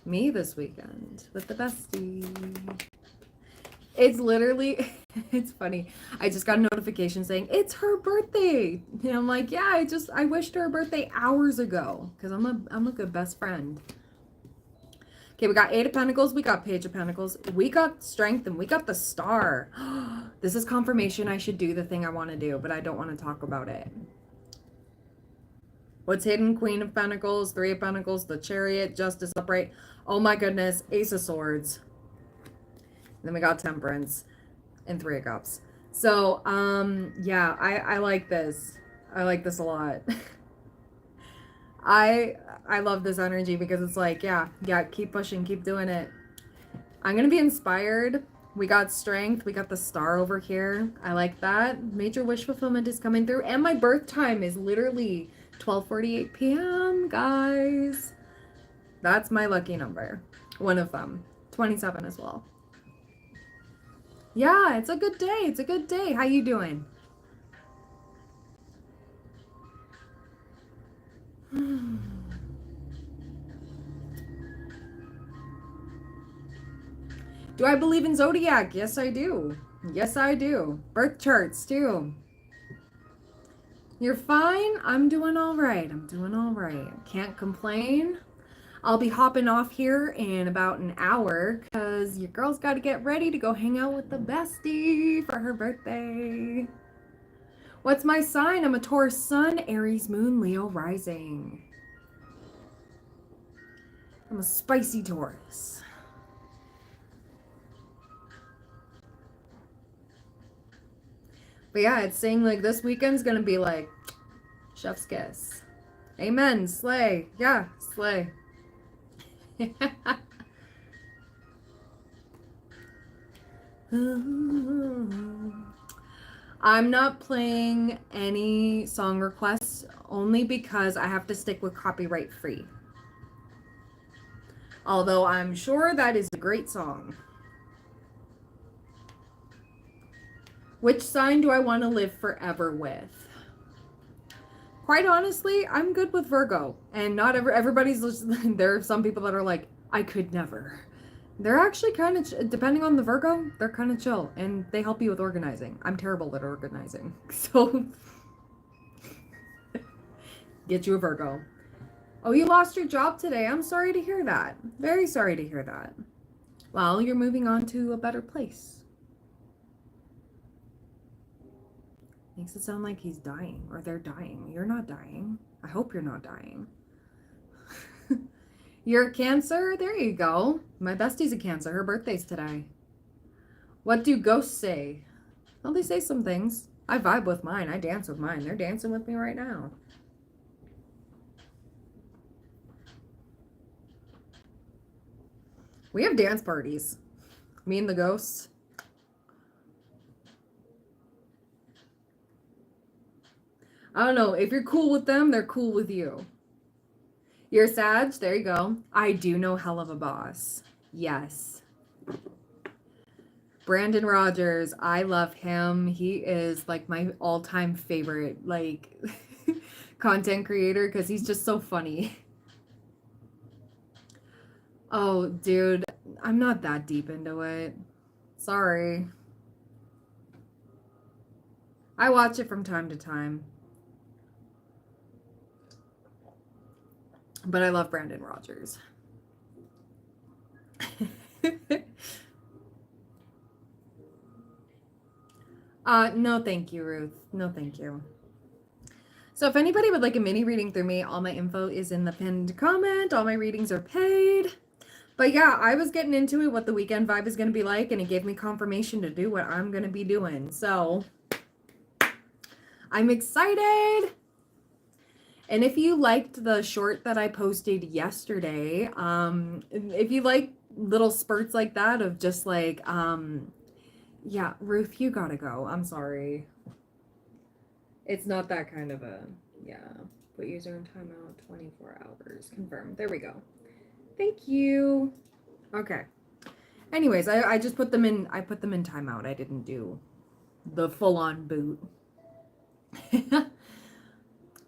me this weekend with the bestie? It's literally, it's funny. I just got a notification saying it's her birthday. And I'm like, yeah, I wished her birthday hours ago because I'm a good best friend. Okay, we got Eight of Pentacles, we got Page of Pentacles, we got Strength, and we got the Star. This is confirmation I should do the thing I want to do, but I don't want to talk about it. What's hidden? Queen of Pentacles, Three of Pentacles, the Chariot, Justice upright. Oh my goodness, Ace of Swords. Then we got Temperance and Three of Cups. So, yeah, I like this. I like this a lot. I love this energy because it's like, yeah, keep pushing, keep doing it. I'm gonna be inspired. We got Strength, we got the Star over here. I like that. Major wish fulfillment is coming through, and my birth time is literally 12:48 p.m. guys. That's my lucky number. One of them. 27 as well. Yeah, it's a good day. It's a good day. How you doing? Do I believe in zodiac? Yes, I do. Yes, I do. Birth charts, too. You're fine? I'm doing all right. I'm doing all right. Can't complain. I'll be hopping off here in about an hour because your girl's got to get ready to go hang out with the bestie for her birthday. What's my sign? I'm a Taurus sun, Aries moon, Leo rising. I'm a spicy Taurus. But yeah, it's saying like this weekend's gonna be like chef's kiss. Amen. Slay. Yeah, slay. I'm not playing any song requests only because I have to stick with copyright free. Although I'm sure that is a great song. Which sign do I want to live forever with? Quite honestly, I'm good with Virgo. And not everybody's listening. There are some people that are like, I could never. They're actually kind of, depending on the Virgo, they're kind of chill. And they help you with organizing. I'm terrible at organizing. So, get you a Virgo. Oh, you lost your job today. I'm sorry to hear that. Very sorry to hear that. Well, you're moving on to a better place. Makes it sound like he's dying or they're dying. You're not dying. I hope you're not dying. You're a Cancer? There you go. My bestie's a Cancer. Her birthday's today. What do ghosts say? Well, they say some things. I vibe with mine. I dance with mine. They're dancing with me right now. We have dance parties. Me and the ghosts. I don't know. If you're cool with them, they're cool with you. You're Sag? There you go. I do know hell of a boss. Yes. Brandon Rogers. I love him. He is like my all-time favorite like content creator because he's just so funny. Oh, dude. I'm not that deep into it. Sorry. I watch it from time to time. But I love Brandon Rogers. No thank you, Ruth. No thank you. So if anybody would like a mini reading through me, all my info is in the pinned comment. All my readings are paid. But yeah, I was getting into it, what the weekend vibe is going to be like, and it gave me confirmation to do what I'm going to be doing. So I'm excited. And if you liked the short that I posted yesterday, if you like little spurts like that of just like, yeah, Ruth, you gotta go. I'm sorry. It's not that kind of a, yeah. Put user in timeout 24 hours. Confirm. There we go. Thank you. Okay. Anyways, I just put them in, I put them in timeout. I didn't do the full-on boot.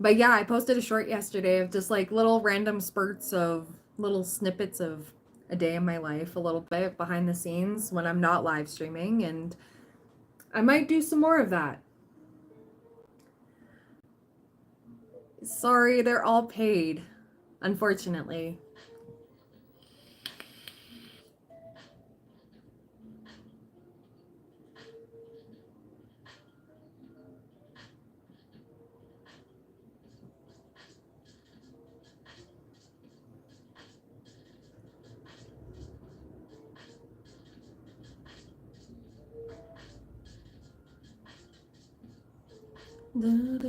But yeah, I posted a short yesterday of just like little random spurts of little snippets of a day in my life, a little bit behind the scenes when I'm not live streaming, and I might do some more of that. Sorry, they're all paid, unfortunately. Da-da.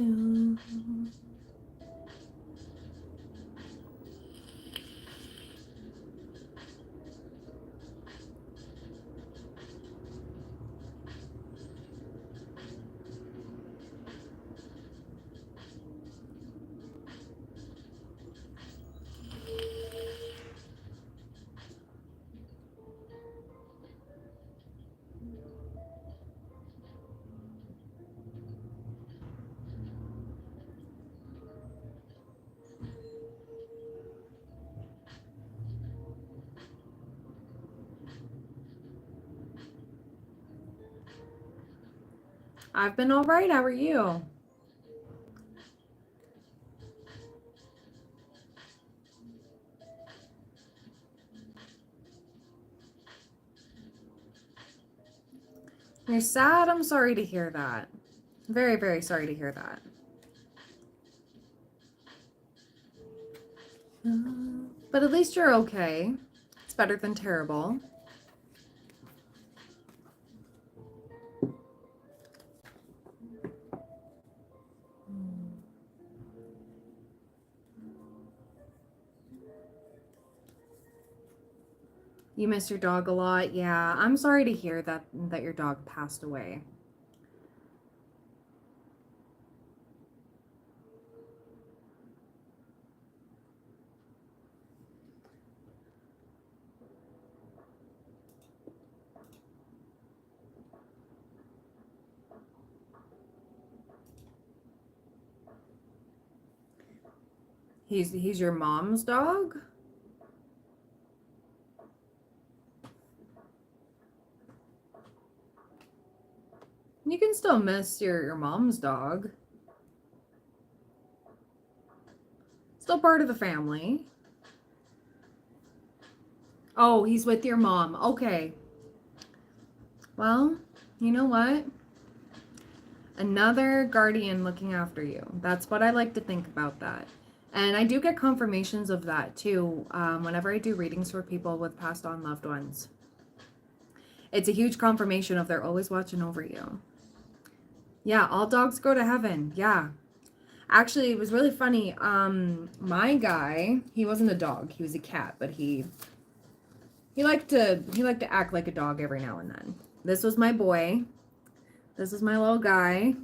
I've been all right. How are you? You're sad? I'm sorry to hear that. Very, very sorry to hear that. But at least you're okay. It's better than terrible. You miss your dog a lot? Yeah, I'm sorry to hear that your dog passed away. He's your mom's dog? You can still miss your mom's dog. Still part of the family. Oh, he's with your mom. Okay. Well, you know what? Another guardian looking after you. That's what I like to think about that. And I do get confirmations of that too whenever I do readings for people with passed on loved ones. It's a huge confirmation of they're always watching over you. Yeah, all dogs go to heaven. Yeah. Actually, it was really funny. My guy, he wasn't a dog. He was a cat, but he liked to act like a dog every now and then. This was my boy. This is my little guy.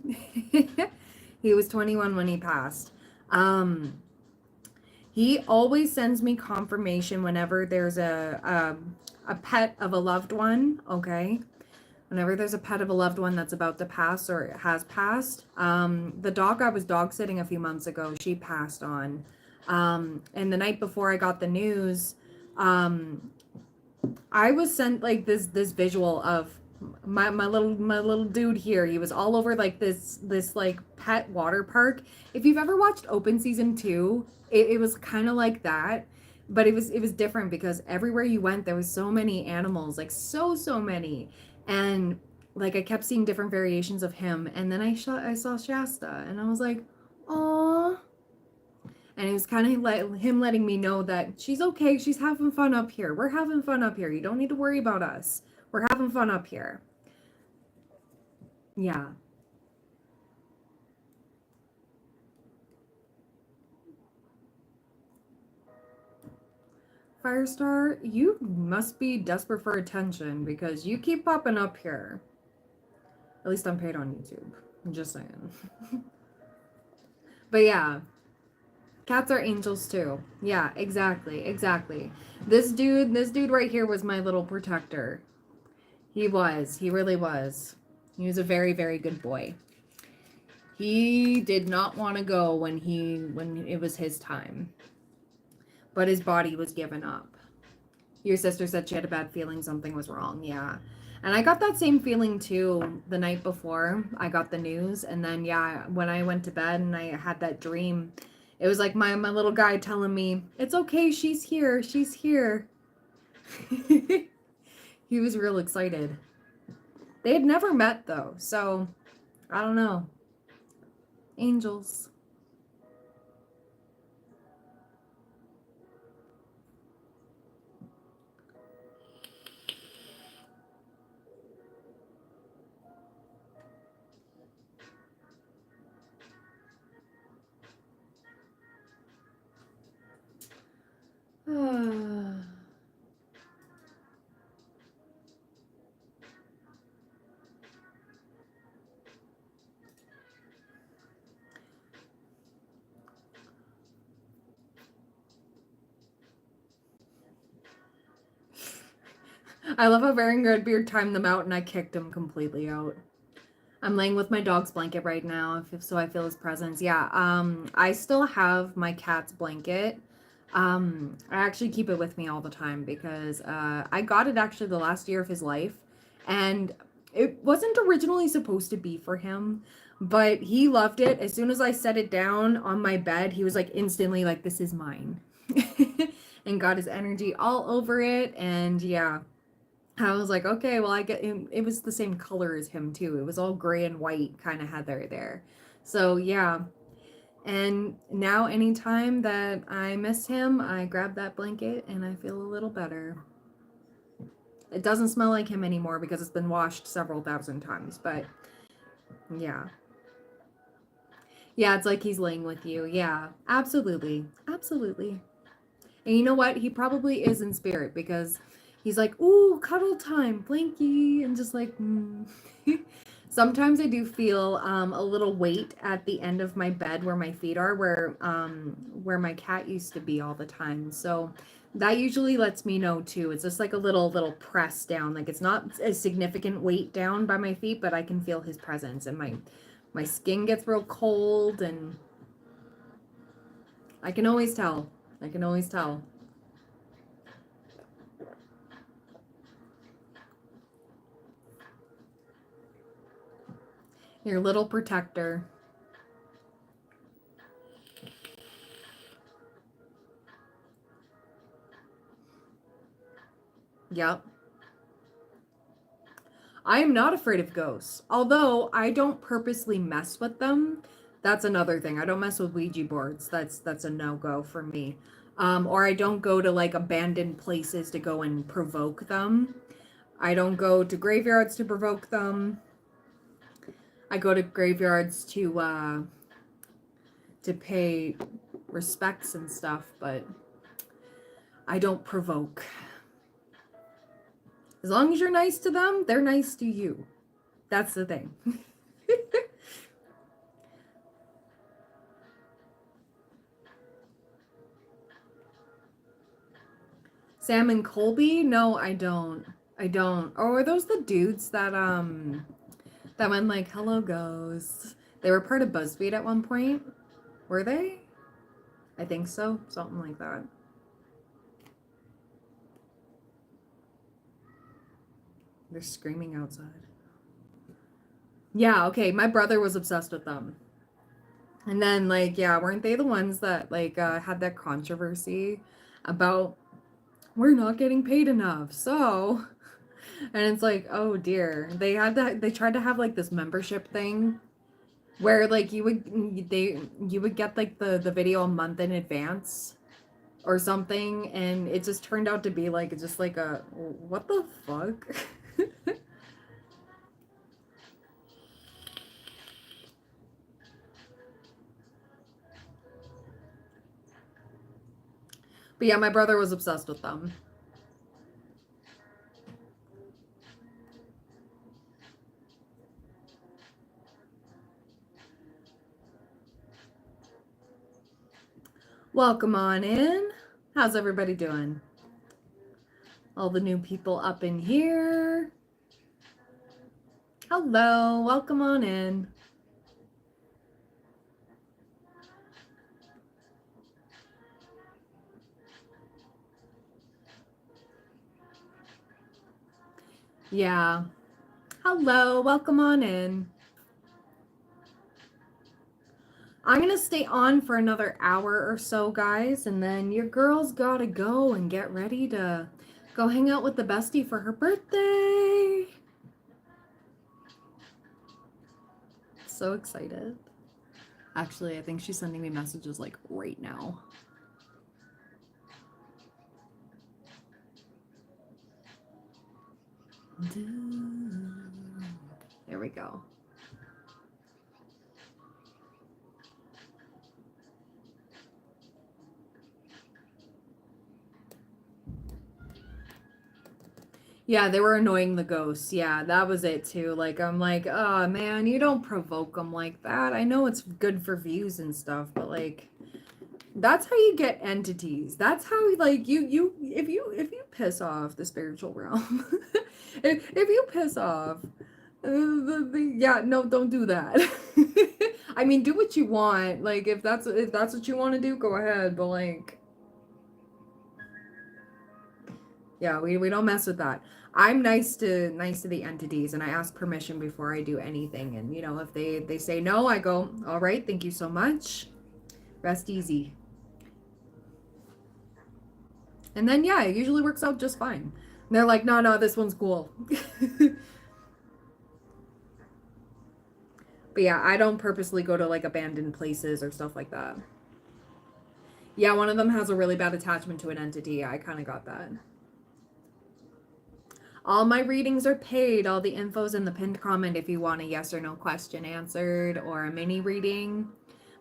He was 21 when he passed. He always sends me confirmation whenever there's a pet of a loved one, okay? Whenever there's a pet of a loved one that's about to pass or has passed. The dog I was dog sitting a few months ago, she passed on. And the night before I got the news, I was sent like this visual of my little dude here. He was all over like this like pet water park. If you've ever watched Open season 2, it was kind of like that, but it was different because everywhere you went there was so many animals, like so many, and like I kept seeing different variations of him, and then I saw Shasta, and I was like, "Aw." And it was kind of like him letting me know that she's okay. She's having fun up here. We're having fun up here. You don't need to worry about us. We're having fun up here. Yeah. Firestar, you must be desperate for attention because you keep popping up here. At least I'm paid on YouTube. I'm just saying. But yeah, cats are angels too. Yeah, exactly, exactly. This dude right here was my little protector. He was. He really was. He was a very, very good boy. He did not want to go when it was his time. But his body was given up. Your sister said she had a bad feeling something was wrong. Yeah. And I got that same feeling too the night before I got the news. And then, yeah, when I went to bed and I had that dream, it was like my little guy telling me, it's okay, she's here, she's here. He was real excited. They had never met though, so I don't know. Angels. I love how Baron Redbeard timed them out and I kicked him completely out. I'm laying with my dog's blanket right now, so I feel his presence. Yeah, I still have my cat's blanket. I actually keep it with me all the time because I got it actually the last year of his life, and it wasn't originally supposed to be for him, but he loved it. As soon as I set it down on my bed, he was like instantly like, "This is mine," and got his energy all over it. And yeah, I was like, okay, well, I get him. It was the same color as him too. It was all gray and white kind of heather there. So yeah. And now anytime that I miss him, I grab that blanket and I feel a little better. It doesn't smell like him anymore because it's been washed several thousand times, but yeah. Yeah, it's like he's laying with you. Yeah, absolutely. Absolutely. And you know what? He probably is in spirit because he's like, ooh, cuddle time, blankie, and just like, Sometimes I do feel a little weight at the end of my bed where my feet are, where my cat used to be all the time. So that usually lets me know too. It's just like a little press down. Like it's not a significant weight down by my feet, but I can feel his presence, and my skin gets real cold, and I can always tell. I can always tell. Your little protector. Yep. I am not afraid of ghosts. Although I don't purposely mess with them. That's another thing. I don't mess with Ouija boards. That's a no-go for me. Or I don't go to like abandoned places to go and provoke them. I don't go to graveyards to provoke them. I go to graveyards to pay respects and stuff, but I don't provoke. As long as you're nice to them, they're nice to you. That's the thing. Sam and Colby? No, I don't. I don't. Or were those the dudes that went like, "Hello ghosts"? They were part of BuzzFeed at one point. Were they? I think so. Something like that. They're screaming outside. Yeah, okay. My brother was obsessed with them. And then like, yeah, weren't they the ones that like had that controversy about we're not getting paid enough. So, and it's like, oh dear. They tried to have like this membership thing where like you would get like the video a month in advance or something, and it just turned out to be like just like a what the fuck. But yeah, my brother was obsessed with them. Welcome on in. How's everybody doing? All the new people up in here. Hello, welcome on in. Yeah. Hello, welcome on in. I'm going to stay on for another hour or so, guys, and then your girl's got to go and get ready to go hang out with the bestie for her birthday. So excited. Actually, I think she's sending me messages like right now. There we go. Yeah, they were annoying the ghosts. Yeah, that was it too. Like, I'm like, oh man, you don't provoke them like that. I know it's good for views and stuff, but like, that's how you get entities. That's how like if you piss off the spiritual realm, if you piss off, yeah, no, don't do that. I mean, do what you want. Like, if that's what you want to do, go ahead. But like, yeah, we don't mess with that. I'm nice to the entities, and I ask permission before I do anything. And you know, if they say no, I go, all right, thank you so much. Rest easy. And then yeah, it usually works out just fine. And they're like, no, this one's cool. But yeah, I don't purposely go to like abandoned places or stuff like that. Yeah, one of them has a really bad attachment to an entity. I kind of got that. All my readings are paid. All the info's in the pinned comment if you want a yes or no question answered or a mini reading.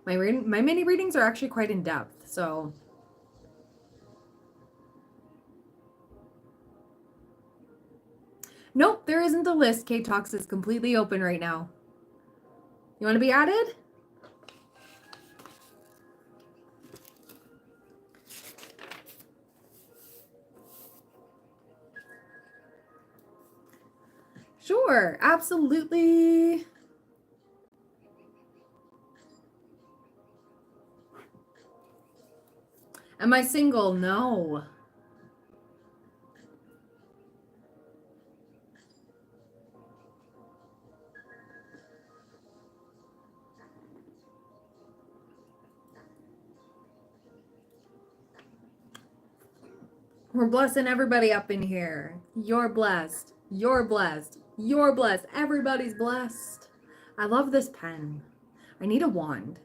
My mini readings are actually quite in depth, so. Nope, there isn't a list. K-Talks is completely open right now. You want to be added? Sure, absolutely. Am I single? No. We're blessing everybody up in here. You're blessed. You're blessed. You're blessed. Everybody's blessed. I love this pen. I need a wand.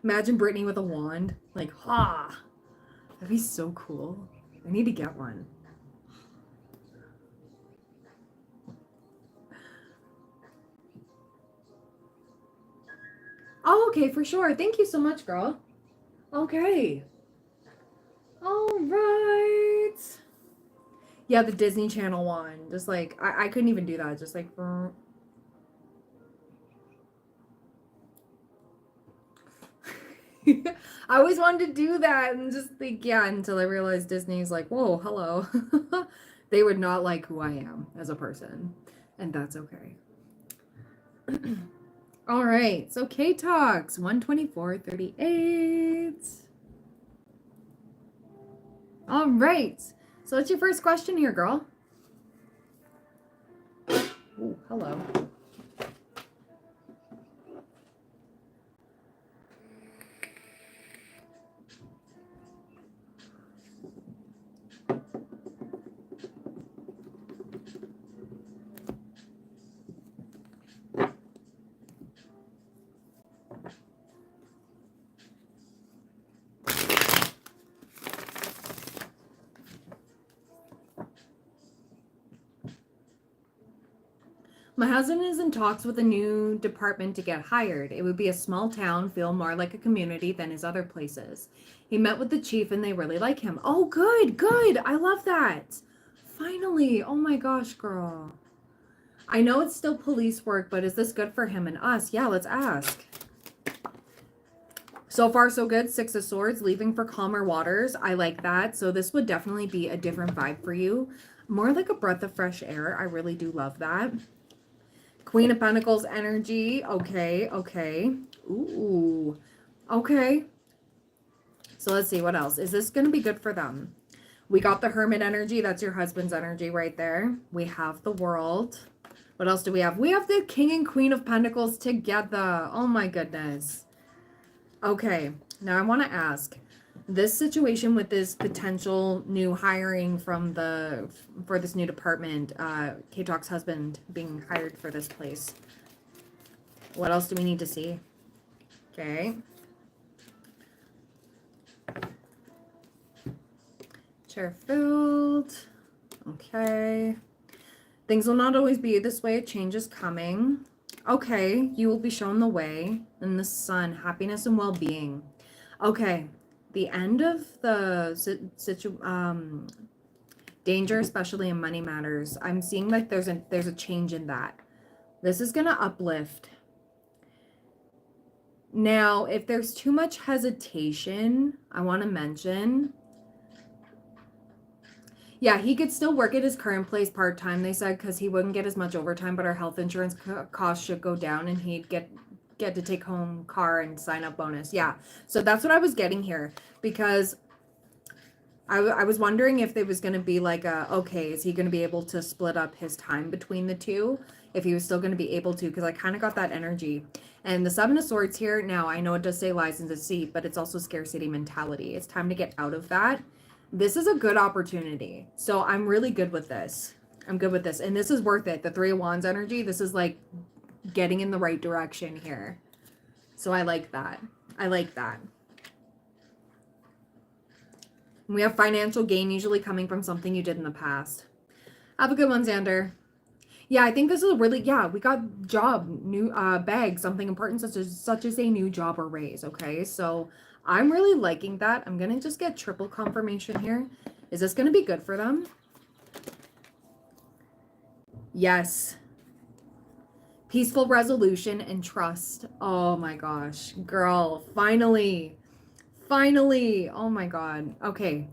Imagine Brittany with a wand. Like, ha! That'd be so cool. I need to get one. Oh, okay, for sure. Thank you so much, girl. Okay. All right. Yeah, the Disney Channel one. Just like, I couldn't even do that. Just like, I always wanted to do that and just think, yeah, until I realized Disney's like, whoa, hello. They would not like who I am as a person. And that's okay. All right. So K-Talks 124.38. All right. So what's your first question here, girl? Ooh, hello. My husband is in talks with a new department to get hired. It would be a small town, feel more like a community than his other places. He met with the chief and they really like him. Oh, good, good. I love that. Finally. Oh my gosh, girl. I know it's still police work, but is this good for him and us? Yeah, let's ask. So far, so good. Six of Swords, leaving for calmer waters. I like that. So this would definitely be a different vibe for you. More like a breath of fresh air. I really do love that. Queen of Pentacles energy. Okay, okay. Ooh, okay. So let's see what else. Is this going to be good for them? We got the Hermit energy. That's your husband's energy right there. We have the World. What else do we have? We have the King and Queen of Pentacles together. Oh my goodness. Okay, now I want to ask, this situation with this potential new hiring from for this new department, K-Talk's husband being hired for this place. What else do we need to see? Okay. Chair filled. Okay. Things will not always be this way. Change is coming. Okay, you will be shown the way in the sun, happiness and well-being. Okay, the end of the danger, especially in money matters. I'm seeing like there's a change in that. This is gonna uplift. Now, if there's too much hesitation, I want to mention, yeah, he could still work at his current place part-time, they said, because he wouldn't get as much overtime, but our health insurance costs should go down and he'd get to take home car and sign up bonus. Yeah, so that's what I was getting here, because I was wondering if there was going to be like okay, is he going to be able to split up his time between the two? If he was still going to be able to, because I kind of got that energy. And the Seven of Swords here, now I know it does say lies and deceit, but it's also scarcity mentality. It's time to get out of that. This is a good opportunity. So I'm really good with this. I'm good with this. And this is worth it. The Three of Wands energy, this is like getting in the right direction here. So I like that. I like that. We have financial gain usually coming from something you did in the past. Have a good one, Xander. Yeah, I think this is a really, yeah, we got job, new bag, something important such as a new job or raise, okay? So I'm really liking that. I'm going to just get triple confirmation here. Is this going to be good for them? Yes. Peaceful resolution and trust. Oh my gosh, girl, finally. Finally. Oh my God. Okay.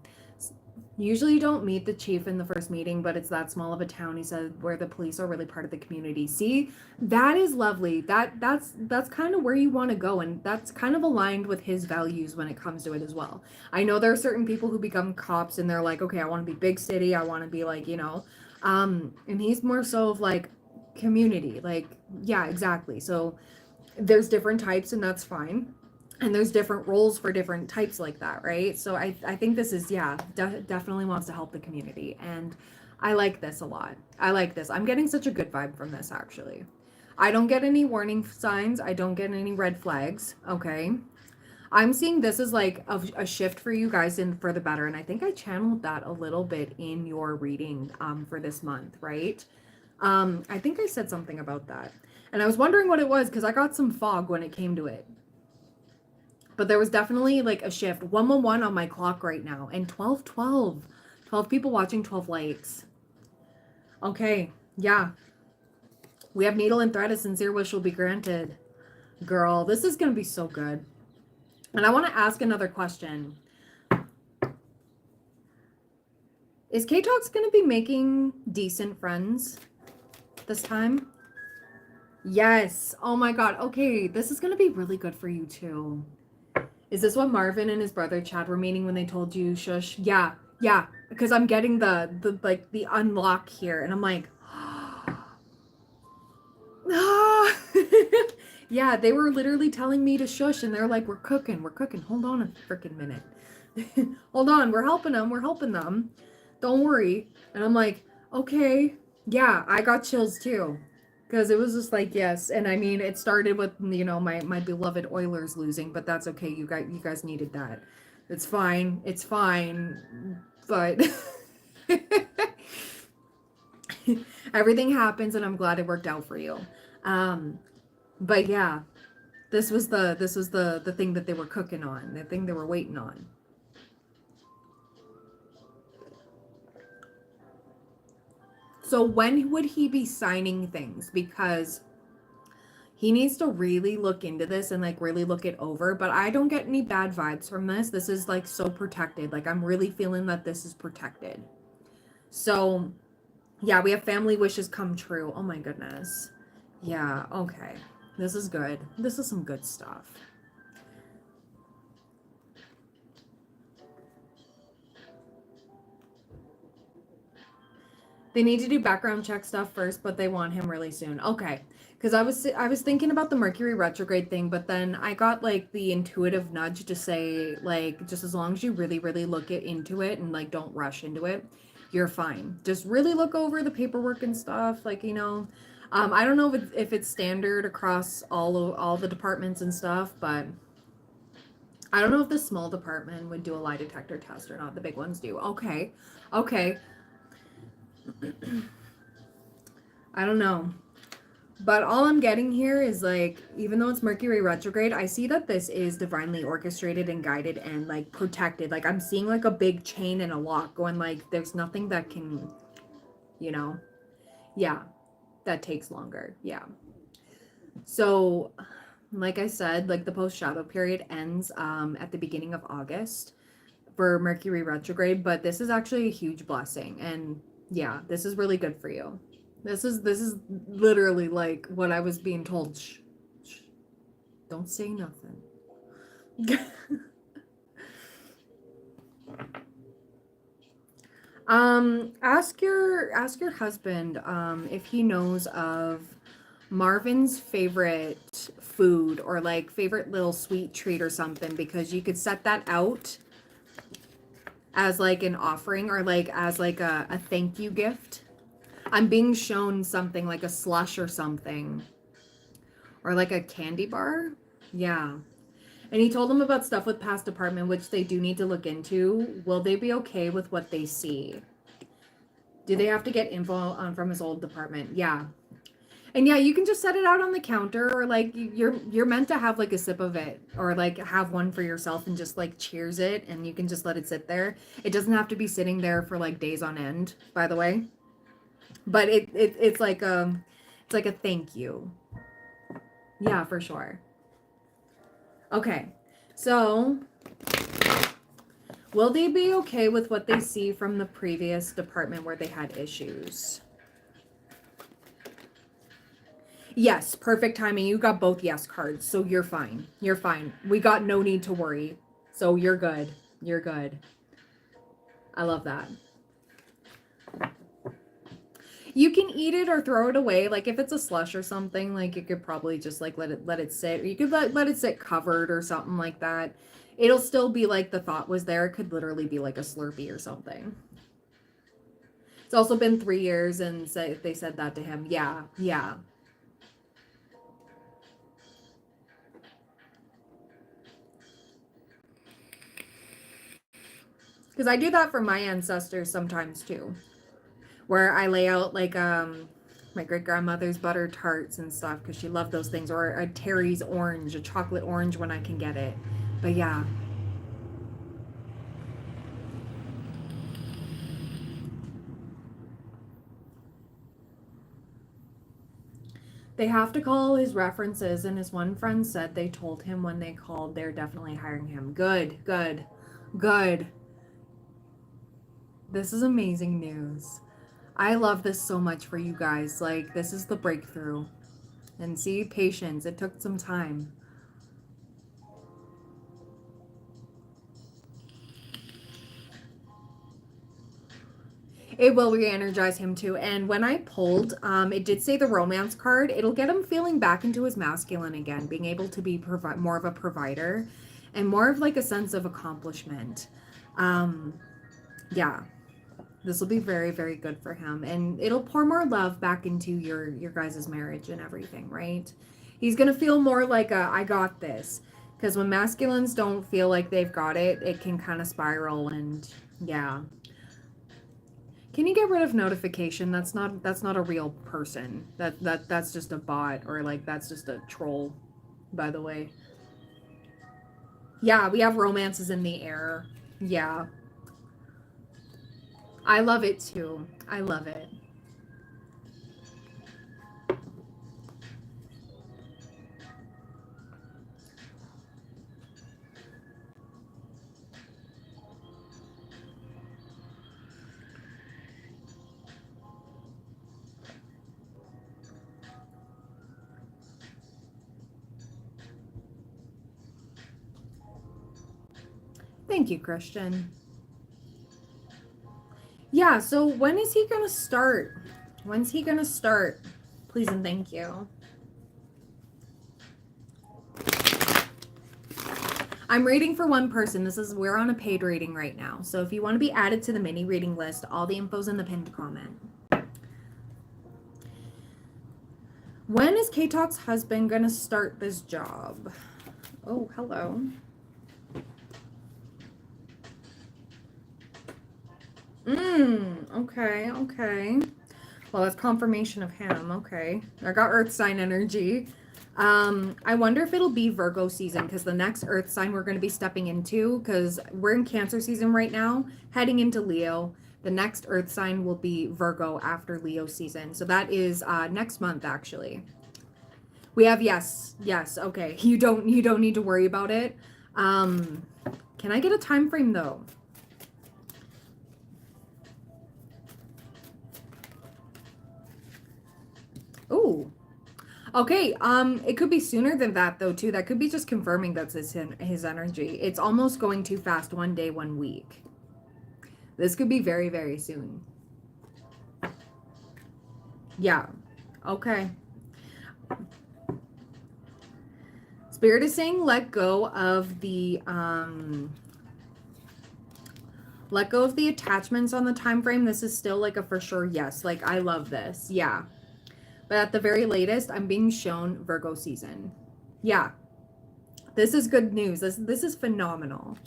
Usually you don't meet the chief in the first meeting, but it's that small of a town, he said, where the police are really part of the community. See, that is lovely. That's kind of where you want to go, and that's kind of aligned with his values when it comes to it as well. I know there are certain people who become cops and they're like, okay, I want to be big city, I want to be like, and he's more so of like community, like, yeah, exactly. So there's different types and that's fine. And there's different roles for different types like that, right? So I think this is, yeah, definitely wants to help the community. And I like this a lot. I like this. I'm getting such a good vibe from this, actually. I don't get any warning signs. I don't get any red flags, okay? I'm seeing this as like a shift for you guys in for the better. And I think I channeled that a little bit in your reading for this month, right? I think I said something about that. And I was wondering what it was because I got some fog when it came to it. But there was definitely like a shift. 111 on my clock right now. And 12. 12 people watching, 12 likes. Okay, yeah. We have needle and thread. A sincere wish will be granted. Girl, this is going to be so good. And I want to ask another question. Is K-Talks going to be making decent friends this time? Yes. Oh my God. Okay, this is going to be really good for you too. Is this what Marvin and his brother Chad were meaning when they told you shush? Yeah, because I'm getting the like the unlock here, and I'm like, yeah, they were literally telling me to shush, and they're like, we're cooking. Hold on a freaking minute. Hold on, we're helping them. Don't worry. And I'm like, okay, yeah, I got chills too. Because it was just like, yes. And I mean, it started with, my beloved Oilers losing, but that's okay. You guys needed that. It's fine. But everything happens and I'm glad it worked out for you. But yeah, this was the thing that they were cooking on, the thing they were waiting on. So when would he be signing things? Because He needs to really look into this and like really look it over, but I don't get any bad vibes from this. This is like so protected. Like I'm really feeling that this is protected. So, yeah, we have family wishes come true. Oh my goodness. Yeah, okay. This is good. This is some good stuff. They need to do background check stuff first, but they want him really soon. Okay. Because I was thinking about the Mercury retrograde thing, but then I got like the intuitive nudge to say like just as long as you really really look into it and like don't rush into it, you're fine. Just really look over the paperwork and stuff, like I don't know if it's standard across all the departments and stuff, but I don't know if the small department would do a lie detector test or not. The big ones do. Okay. Okay. I don't know. But all I'm getting here is like, even though it's Mercury retrograde, I see that this is divinely orchestrated and guided and like protected. Like I'm seeing like a big chain and a lock going like there's nothing that can, you know, yeah, that takes longer. Yeah. So, like I said, like the post shadow period ends at the beginning of August for Mercury retrograde, but this is actually a huge blessing and yeah, this is really good for you. This is literally like what I was being told. Shh, shh, don't say nothing. Ask your husband if he knows of Marvin's favorite food or like favorite little sweet treat or something, because you could set that out as like an offering or like as like a thank you gift. I'm being shown something like a slush or something. Or like a candy bar. Yeah. And he told them about stuff with past department, which they do need to look into. Will they be okay with what they see? Do they have to get info on from his old department? Yeah. And yeah, you can just set it out on the counter, or like you're meant to have like a sip of it, or like have one for yourself and just like cheers it, and you can just let it sit there. It doesn't have to be sitting there for like days on end, by the way. But it's like a thank you. Yeah, for sure. Okay. So, will they be okay with what they see from the previous department where they had issues? Yes, perfect timing. You got both yes cards, so you're fine. You're fine. We got no need to worry. So you're good. You're good. I love that. You can eat it or throw it away. Like if it's a slush or something, like you could probably just like let it sit. Or you could let it sit covered or something like that. It'll still be like the thought was there. It could literally be like a Slurpee or something. It's also been 3 years, and they said that to him. Yeah, yeah. Because I do that for my ancestors sometimes too, where I lay out like my great grandmother's butter tarts and stuff because she loved those things, or a Terry's orange, a chocolate orange when I can get it. But yeah, they have to call his references, and his one friend said they told him when they called they're definitely hiring him. Good, good, good. This is amazing news. I love this so much for you guys. Like, this is the breakthrough. And see, patience. It took some time. It will re-energize him too. And when I pulled, it did say the romance card. It'll get him feeling back into his masculine again, being able to be more of a provider and more of like a sense of accomplishment. Um, yeah, this will be very, very good for him, and it'll pour more love back into your guys' marriage and everything, right? He's gonna feel more like a I got this, because when masculines don't feel like they've got it, it can kind of spiral, and yeah. Can you get rid of notification? That's not a real person. That's just a bot, or like that's just a troll, by the way. Yeah, we have romances in the air. Yeah. I love it too. I love it. Thank you, Christian. Yeah, so when is he gonna start? When's he gonna start? Please and thank you. I'm reading for one person. We're on a paid reading right now. So if you want to be added to the mini reading list, all the info's in the pinned comment. When is K-Talk's husband gonna start this job? Oh, hello. Okay, okay. Well, that's confirmation of him. Okay. I got Earth sign energy. I wonder if it'll be Virgo season, because the next Earth sign we're going to be stepping into, because we're in Cancer season right now, heading into Leo. The next Earth sign will be Virgo after Leo season. So that is next month, actually. We have yes. Okay. You don't need to worry about it. Can I get a time frame though? Ooh. Okay, it could be sooner than that though too. That could be just confirming that's his energy. It's almost going too fast, 1 day, 1 week. This could be very, very soon. Yeah. Okay. Spirit is saying let go of the attachments on the time frame. This is still like a for sure yes. Like I love this. Yeah. But at the very latest, I'm being shown Virgo season. Yeah. This is good news. This is phenomenal.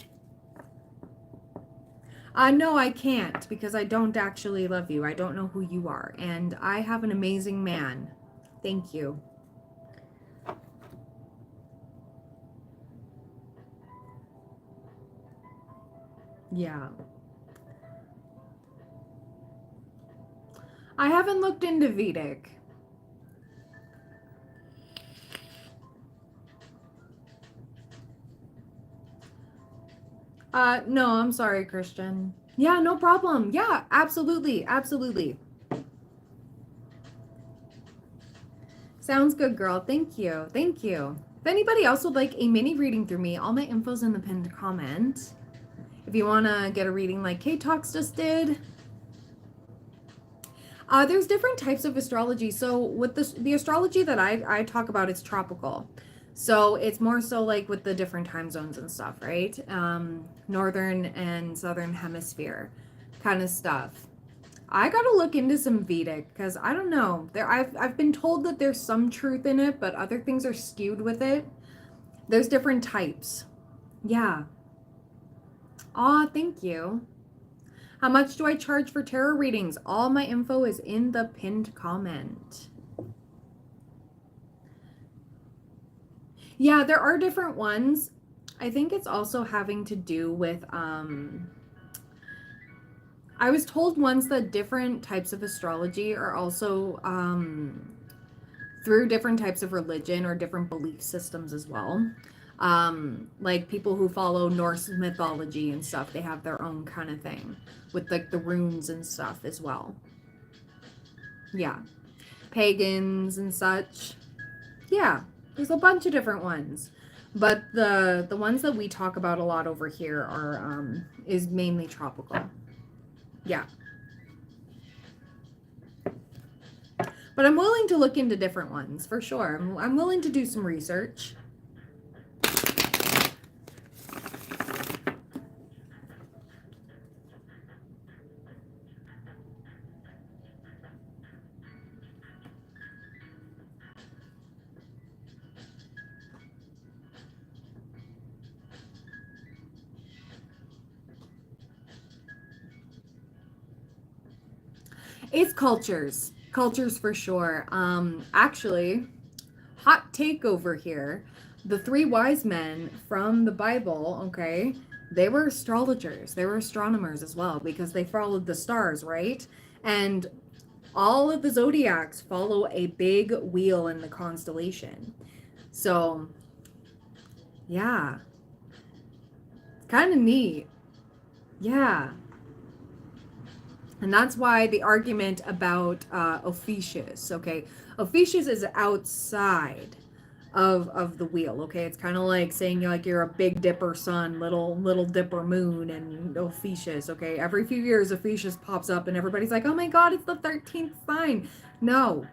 No, I can't, because I don't actually love you. I don't know who you are. And I have an amazing man. Thank you. Yeah. I haven't looked into Vedic. No, I'm sorry, Christian. Yeah, no problem. Yeah, absolutely. Absolutely. Sounds good, girl. Thank you. Thank you. If anybody else would like a mini reading through me, all my info's in the pinned comment. If you want to get a reading like K-Talks just did. There's different types of astrology. So with the astrology that I talk about, it's tropical. So it's more so like with the different time zones and stuff, right? Northern and southern hemisphere kind of stuff. I gotta look into some Vedic, because I don't know. I've been told that there's some truth in it, but other things are skewed with it. There's different types. Yeah. Aw, thank you. How much do I charge for tarot readings? All my info is in the pinned comment. Yeah, there are different ones. I think it's also having to do with I was told once that different types of astrology are also through different types of religion or different belief systems as well. Like people who follow Norse mythology and stuff, they have their own kind of thing with like the runes and stuff as well. Yeah. Pagans and such. Yeah, there's a bunch of different ones. But the ones that we talk about a lot over here are is mainly tropical. Yeah. But I'm willing to look into different ones for sure. I'm willing to do some research. It's cultures. Cultures for sure. Actually, hot take over here. The 3 wise men from the Bible, okay, they were astrologers. They were astronomers as well, because they followed the stars, right? And all of the zodiacs follow a big wheel in the constellation. So, yeah. Kind of neat. Yeah. And that's why the argument about Ophiuchus, okay? Ophiuchus is outside of the wheel. Okay, it's kind of like saying like you're a big dipper sun, little dipper moon, and Ophiuchus. Okay, every few years Ophiuchus pops up and everybody's like, oh my god, it's the 13th sign. No,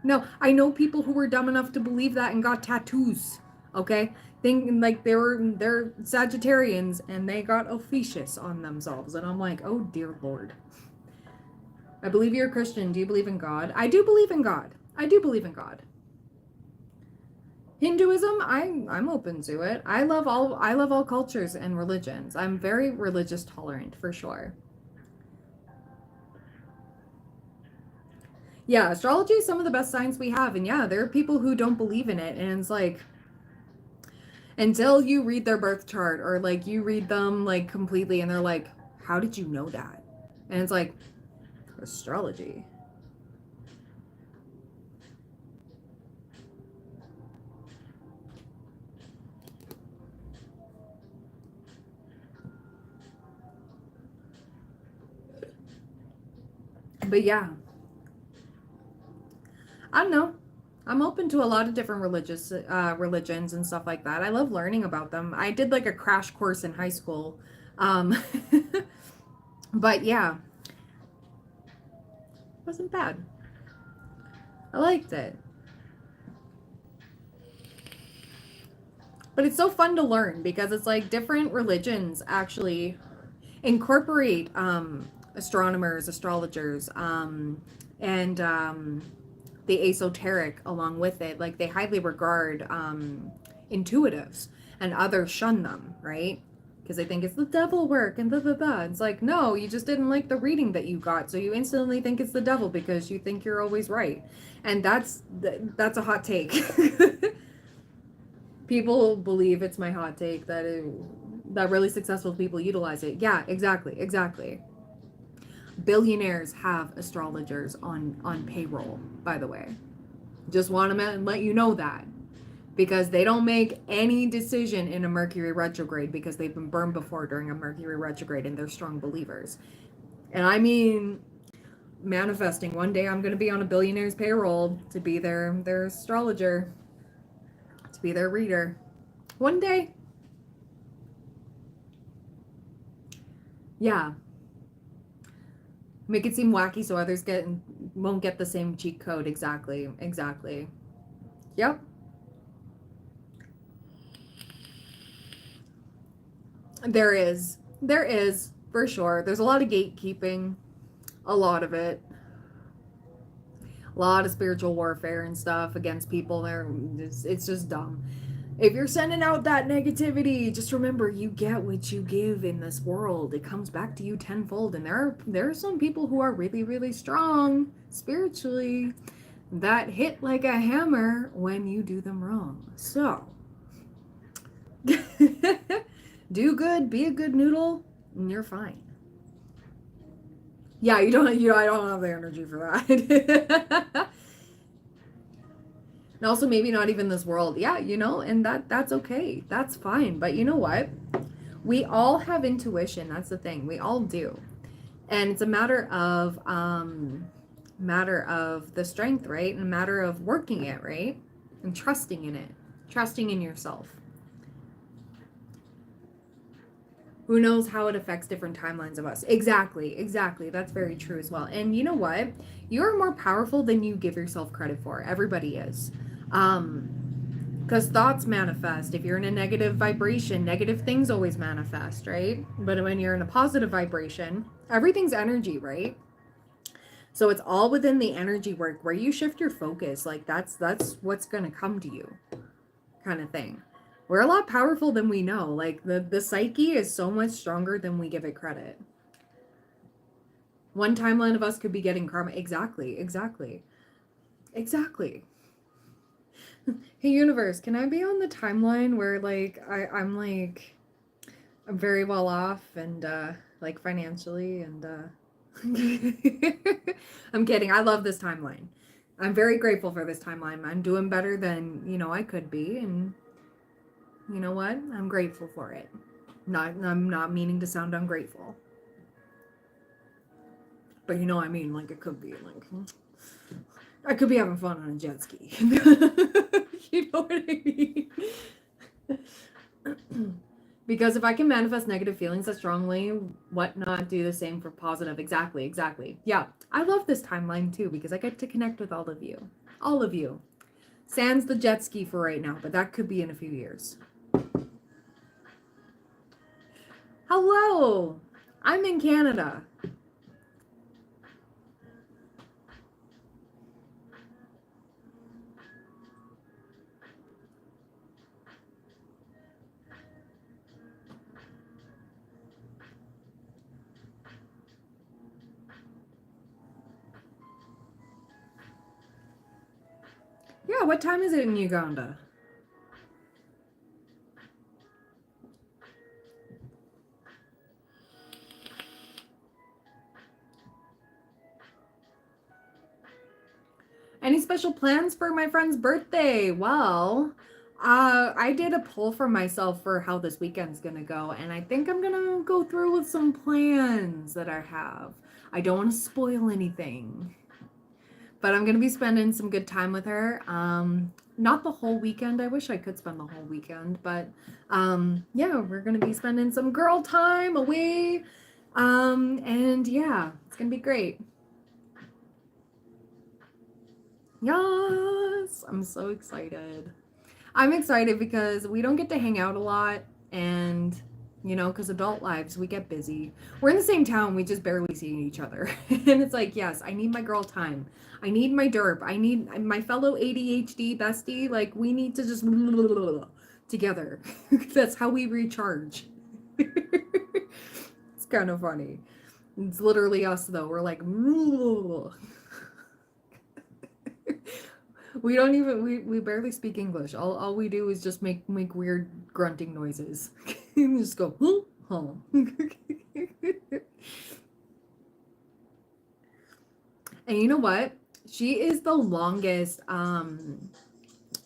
no, I know people who were dumb enough to believe that and got tattoos. Okay, thinking like they're Sagittarians and they got Ophiuchus on themselves, and I'm like, oh dear lord. I believe you're a Christian. Do you believe in God? I do believe in God. I do believe in God. Hinduism, I'm open to it. I love all cultures and religions. I'm very religious tolerant for sure. Yeah, astrology is some of the best science we have, and yeah, there are people who don't believe in it, and it's like until you read their birth chart or like you read them like completely and they're like, how did you know that? And it's like, astrology. But yeah, I don't know. I'm open to a lot of different religions and stuff like that. I love learning about them. I did like a crash course in high school. Um, but yeah, it wasn't bad. I liked it. But it's so fun to learn because it's like different religions actually incorporate astronomers, astrologers, and the esoteric along with it. Like they highly regard intuitives, and others shun them, right? Because they think it's the devil work and da. It's like, no, you just didn't like the reading that you got, so you instantly think it's the devil because you think you're always right, and that's a hot take. People believe it's my hot take that really successful people utilize it. Yeah, exactly, exactly. Billionaires have astrologers on payroll, by the way. Just want to let you know that because they don't make any decision in a Mercury retrograde because they've been burned before during a Mercury retrograde and they're strong believers. And I mean, manifesting one day I'm going to be on a billionaire's payroll to be their astrologer, to be their reader. One day. Yeah. Make it seem wacky so others won't get the same cheat code. Exactly. Exactly. Yep. There is. There is, for sure. There's a lot of gatekeeping. A lot of it. A lot of spiritual warfare and stuff against people. It's just dumb. If you're sending out that negativity, just remember you get what you give in this world. It comes back to you tenfold. And there are some people who are really, really strong spiritually that hit like a hammer when you do them wrong. So do good, be a good noodle, and you're fine. Yeah, I don't have the energy for that. And also maybe not even this world. Yeah, and that's okay. That's fine. But you know what? We all have intuition. That's the thing. We all do. And it's a matter of the strength, right? And a matter of working it, right? And trusting in it. Trusting in yourself. Who knows how it affects different timelines of us? Exactly, exactly. That's very true as well. And you know what? You're more powerful than you give yourself credit for. Everybody is. Because thoughts manifest. If you're in a negative vibration, negative things always manifest, right? But when you're in a positive vibration, everything's energy, right? So it's all within the energy work where you shift your focus. Like that's what's going to come to you, kind of thing. We're a lot powerful than we know. Like the psyche is so much stronger than we give it credit. One timeline of us could be getting karma. Exactly, exactly, exactly. Hey universe, can I be on the timeline where like I'm very well off and like financially and I'm kidding. I love this timeline. I'm very grateful for this timeline. I'm doing better than, I could be, and you know what? I'm grateful for it. I'm not meaning to sound ungrateful. But I mean, like it could be like I could be having fun on a jet ski. You know what I mean? Because if I can manifest negative feelings that strongly, what not do the same for positive? Exactly, exactly. Yeah, I love this timeline too because I get to connect with all of you. All of you. Sans the jet ski for right now, but that could be in a few years. Hello! I'm in Canada. Yeah, what time is it in Uganda? Any special plans for my friend's birthday? Well, I did a poll for myself for how this weekend's gonna go, and I think I'm gonna go through with some plans that I have. I don't want to spoil anything, but I'm gonna be spending some good time with her. Not the whole weekend. I wish I could spend the whole weekend, but yeah, we're gonna be spending some girl time away. And yeah, it's gonna be great. Yes, I'm so excited. I'm excited because we don't get to hang out a lot, and you know, because adult lives, we get busy. We're in the same town, we just barely see each other. And it's like, yes, I need my girl time. I need my derp. I need my fellow ADHD bestie. Like, we need to just together. That's how we recharge. It's kind of funny. It's literally us, though. We're like, we don't even we barely speak English. All we do is just make weird grunting noises. Just go, huh. And you know what? She is the longest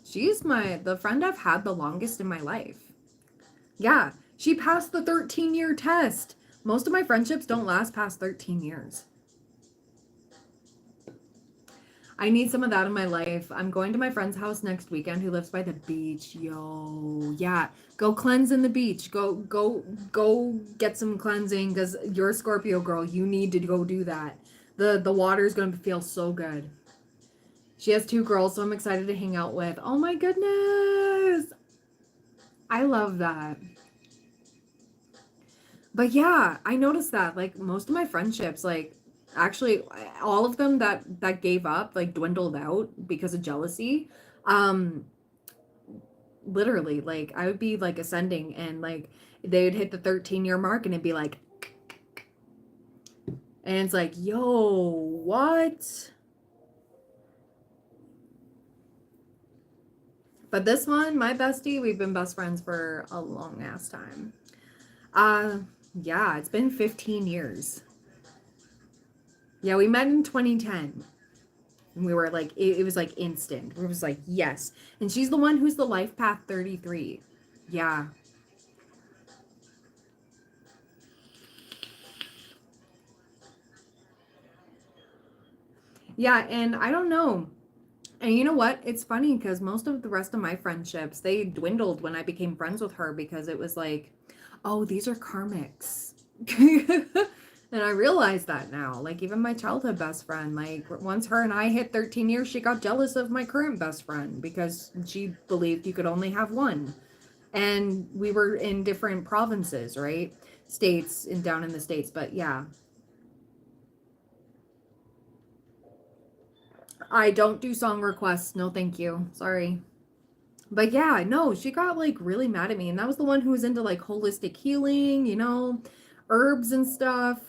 she's the friend I've had the longest in my life. Yeah, she passed the 13-year test. Most of my friendships don't last past 13 years. I need some of that in my life. I'm going to my friend's house next weekend who lives by the beach. Yo, yeah. Go cleanse in the beach. Go get some cleansing because you're a Scorpio girl. You need to go do that. The water's going to feel so good. She has 2 girls, so I'm excited to hang out with. Oh my goodness. I love that. But yeah, I noticed that like most of my friendships, like actually all of them that gave up, like dwindled out because of jealousy. Um Literally, like I would be like ascending and like they would hit the 13-year mark and it'd be like, and it's like, yo, what? But this one, my bestie, we've been best friends for a long ass time. Uh yeah, it's been 15 years. Yeah, we met in 2010. And we were like, it was like instant. It was like, yes. And she's the one who's the life path 33. Yeah. Yeah, and I don't know. And you know what? It's funny because most of the rest of my friendships, they dwindled when I became friends with her because it was like, oh, these are karmics. And I realize that now. Like, even my childhood best friend, like, once her and I hit 13 years, she got jealous of my current best friend because she believed you could only have one. And we were in different provinces, right? States and down in the States. But yeah, I don't do song requests. No, thank you. Sorry. But yeah, no, she got like really mad at me. And that was the one who was into like holistic healing, you know, herbs and stuff.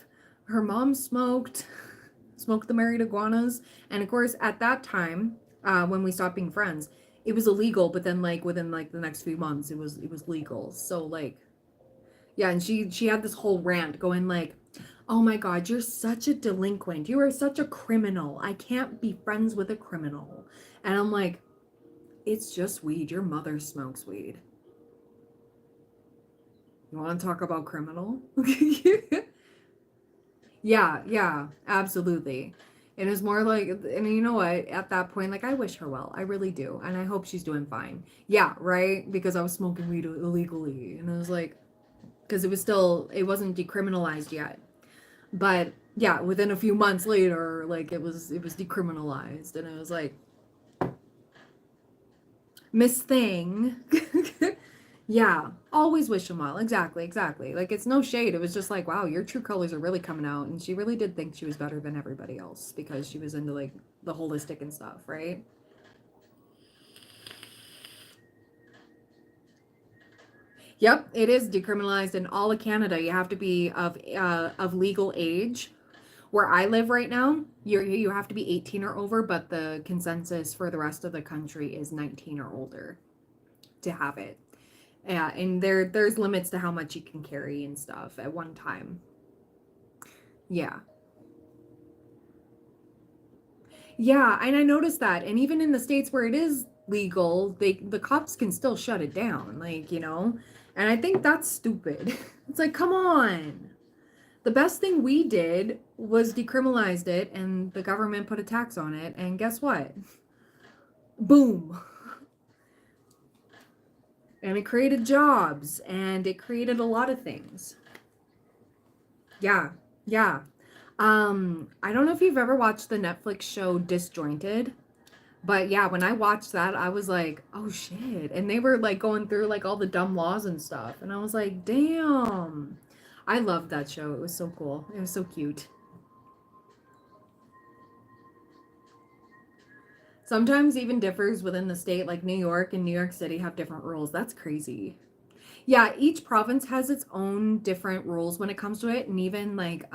Her mom smoked the married iguanas. And of course, at that time, when we stopped being friends, it was illegal. But then like within like the next few months, it was legal. So like, yeah, and she had this whole rant going like, "Oh my God, you're such a delinquent. You are such a criminal. I can't be friends with a criminal." And I'm like, it's just weed. Your mother smokes weed. You want to talk about criminal? Yeah, yeah, absolutely. And it was more like, and you know what? At that point, like, I wish her well. I really do. And I hope she's doing fine. Yeah, right? Because I was smoking weed illegally. And I was like, because it wasn't decriminalized yet. But yeah, within a few months later, like, it was decriminalized. And it was like, Miss Thing. Yeah, always wish him well. Exactly, exactly. Like, it's no shade. It was just like, wow, your true colors are really coming out. And she really did think she was better than everybody else because she was into like the holistic and stuff, right? Yep, it is decriminalized in all of Canada. You have to be of legal age. Where I live right now, you have to be 18 or over, but the consensus for the rest of the country is 19 or older to have it. Yeah, and there's limits to how much you can carry and stuff at one time. Yeah. Yeah, and I noticed that. And even in the states where it is legal, the cops can still shut it down, like, you know. And I think that's stupid. It's like, come on. The best thing we did was decriminalized it and the government put a tax on it, and guess what? Boom. And it created jobs and it created a lot of things. Yeah. Yeah. I don't know if you've ever watched the Netflix show Disjointed. But yeah, when I watched that, I was like, oh shit. And they were like going through like all the dumb laws and stuff. And I was like, damn. I loved that show. It was so cool. It was so cute. Sometimes even differs within the state, like New York and New York City have different rules. That's crazy. Yeah, each province has its own different rules when it comes to it. And even like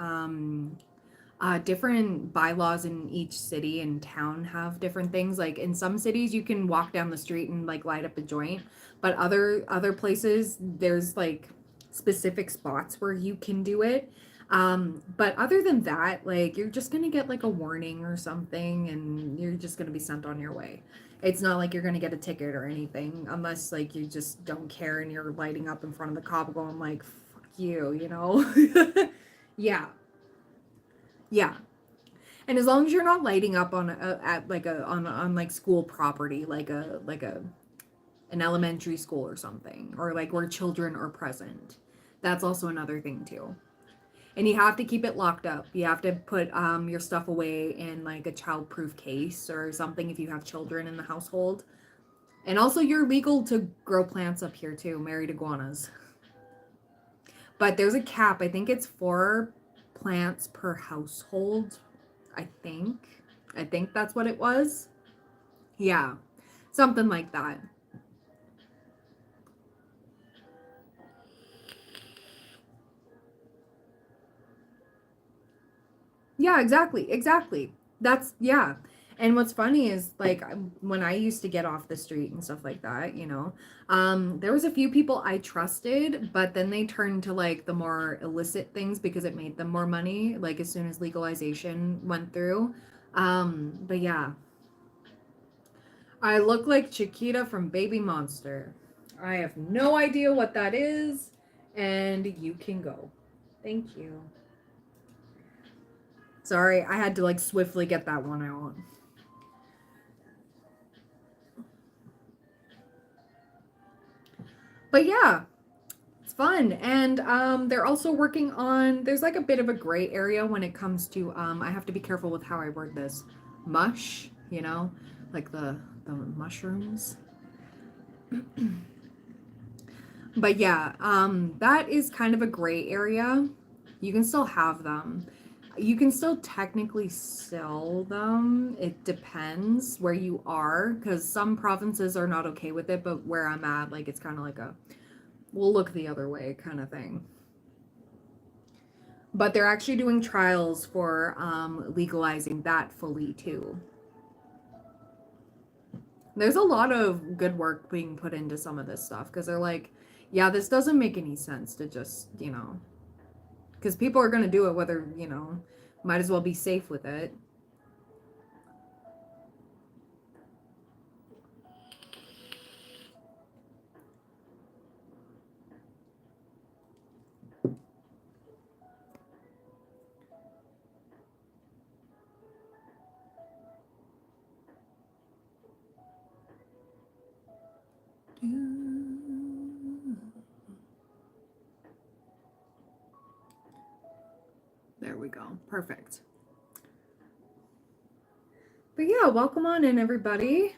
different bylaws in each city and town have different things. Like in some cities, you can walk down the street and like light up a joint, but other places there's like specific spots where you can do it. But other than that, like you're just gonna get like a warning or something, and you're just gonna be sent on your way. It's not like you're gonna get a ticket or anything, unless like you just don't care and you're lighting up in front of the cop going like, "Fuck you," you know? Yeah, yeah. And as long as you're not lighting up on at like a on like school property, like a an elementary school or something, or like where children are present, that's also another thing too. And you have to keep it locked up. You have to put your stuff away in like a child-proof case or something if you have children in the household. And also, you're legal to grow plants up here too, married iguanas. But there's a cap. I think it's 4 plants per household. I think. I think that's what it was. Yeah, something like that. Yeah, exactly. Exactly. That's, yeah. And what's funny is like when I used to get off the street and stuff like that, you know, there was a few people I trusted, but then they turned to like the more illicit things because it made them more money, like as soon as legalization went through. But yeah, I look like Chiquita from Baby Monster. I have no idea what that is, and you can go. Thank you. Sorry, I had to like swiftly get that one out. But yeah, it's fun. And they're also working on, there's like a bit of a gray area when it comes to, I have to be careful with how I word this. Mush, you know, like the mushrooms. But yeah, that is kind of a gray area. You can still have them. You can still technically sell them. It depends where you are, because some provinces are not okay with it, but where I'm at, like it's kind of like a we'll look the other way kind of thing. But they're actually doing trials for legalizing that fully too. There's a lot of good work being put into some of this stuff because they're like, yeah, this doesn't make any sense to just, you know, because people are going to do it whether, you know, might as well be safe with it. go. Perfect. But yeah, welcome on in, everybody.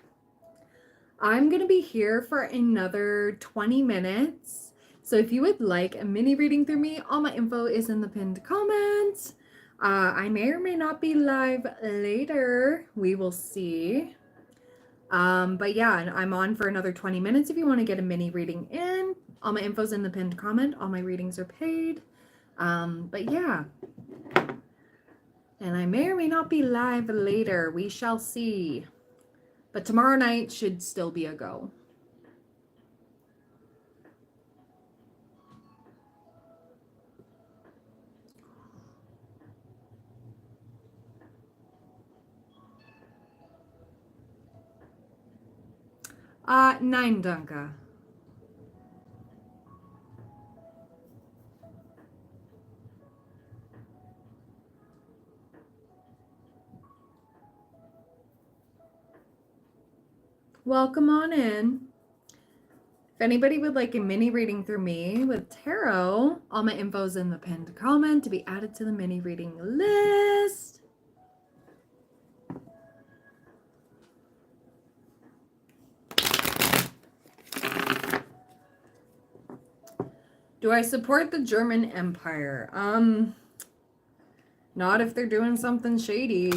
I'm going to be here for another 20 minutes. So if you would like a mini reading through me, all my info is in the pinned comments. I may or may not be live later. We will see. But yeah, I'm on for another 20 minutes if you want to get a mini reading in. All my info's in the pinned comment. All my readings are paid. But yeah. And I may or may not be live later. We shall see. But tomorrow night should still be a go. Nine, Dunka. Welcome on in. If anybody would like a mini reading through me with tarot, all my info's in the pinned comment to be added to the mini reading list. Do I support the German Empire? Not if they're doing something shady.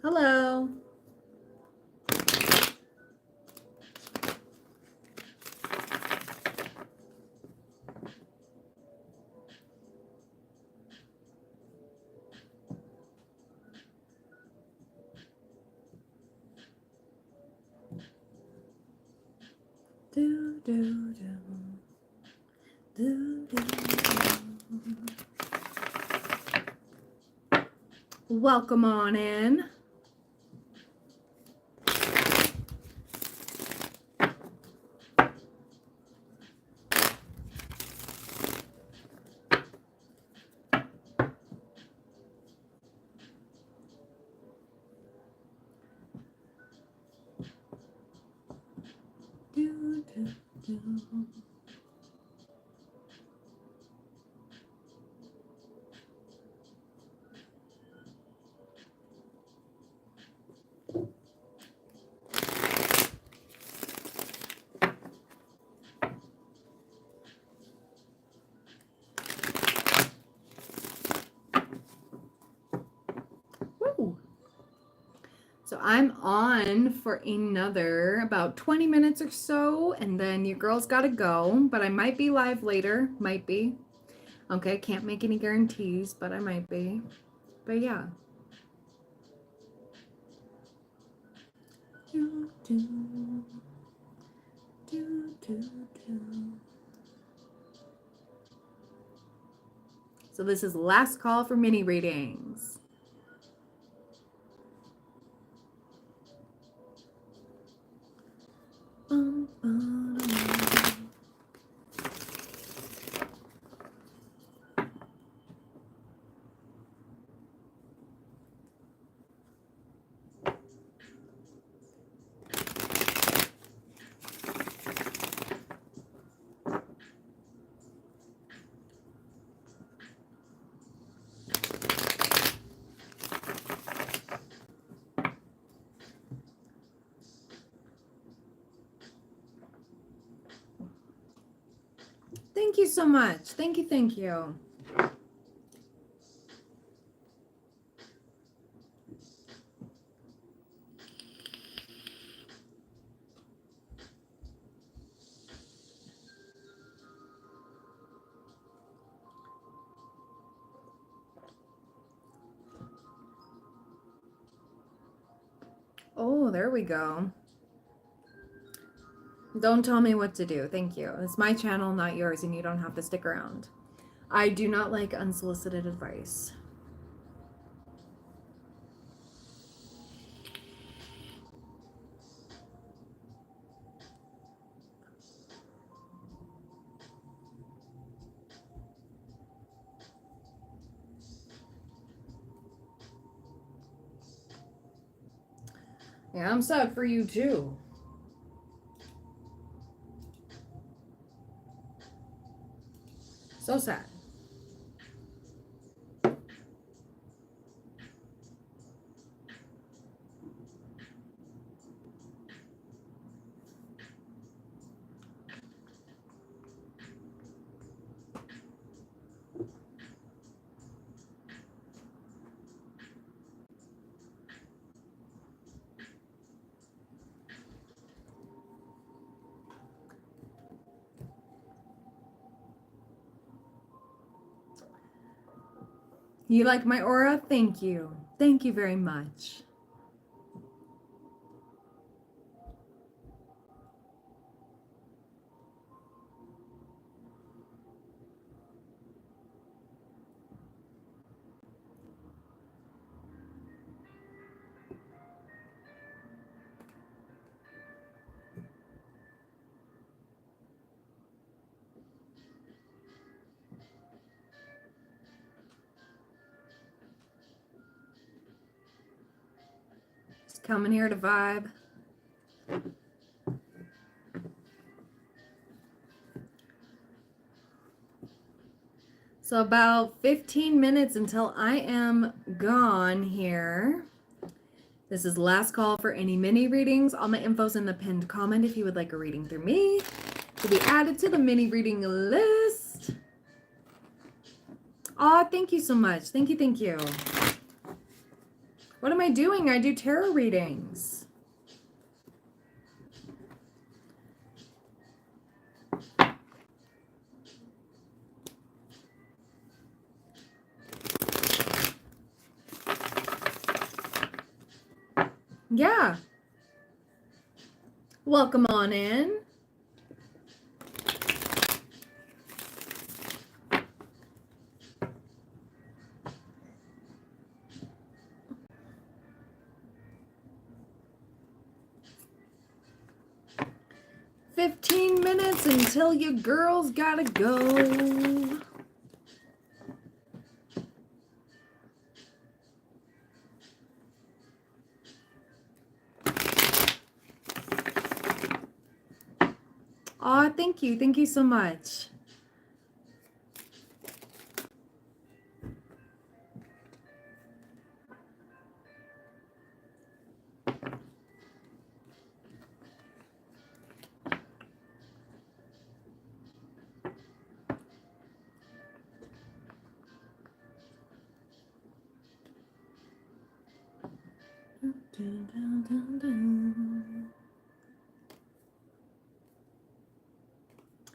Hello. Do, do, do. Do, do, do. Welcome on in. Do, do, do. Woo. So I'm on for another about 20 minutes or so, and then your girl's got to go, but I might be live later. Might be. Okay, can't make any guarantees, but I might be. But yeah. Do, do, do, do, do. So this is last call for mini readings. Thank you so much. Thank you, thank you. Oh, there we go. Don't tell me what to do. Thank you. It's my channel, not yours, and you don't have to stick around. I do not like unsolicited advice. Yeah, I'm sad for you too. So sad. You like my aura? Thank you. Thank you very much. Just coming here to vibe. So about 15 minutes until I am gone here. This is last call for any mini readings. All my info's in the pinned comment if you would like a reading through me to be added to the mini reading list. Aw, thank you so much. Thank you, thank you. What am I doing? I do tarot readings. Yeah. Welcome on in. "15 minutes until your girls gotta go." Aw, thank you. Thank you so much.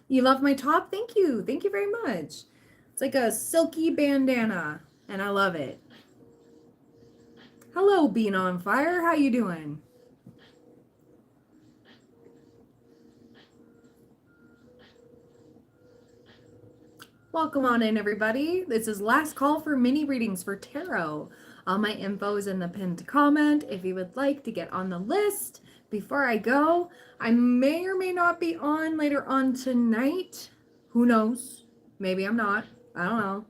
You love my top? Thank you. Thank you very much. It's like a silky bandana, and I love it. Hello, Bean on Fire. How you doing? Welcome on in, everybody. This is last call for mini readings for tarot. All my info is in the pinned comment if you would like to get on the list. Before I go, I may or may not be on later on tonight. Who knows? Maybe I'm not. I don't know.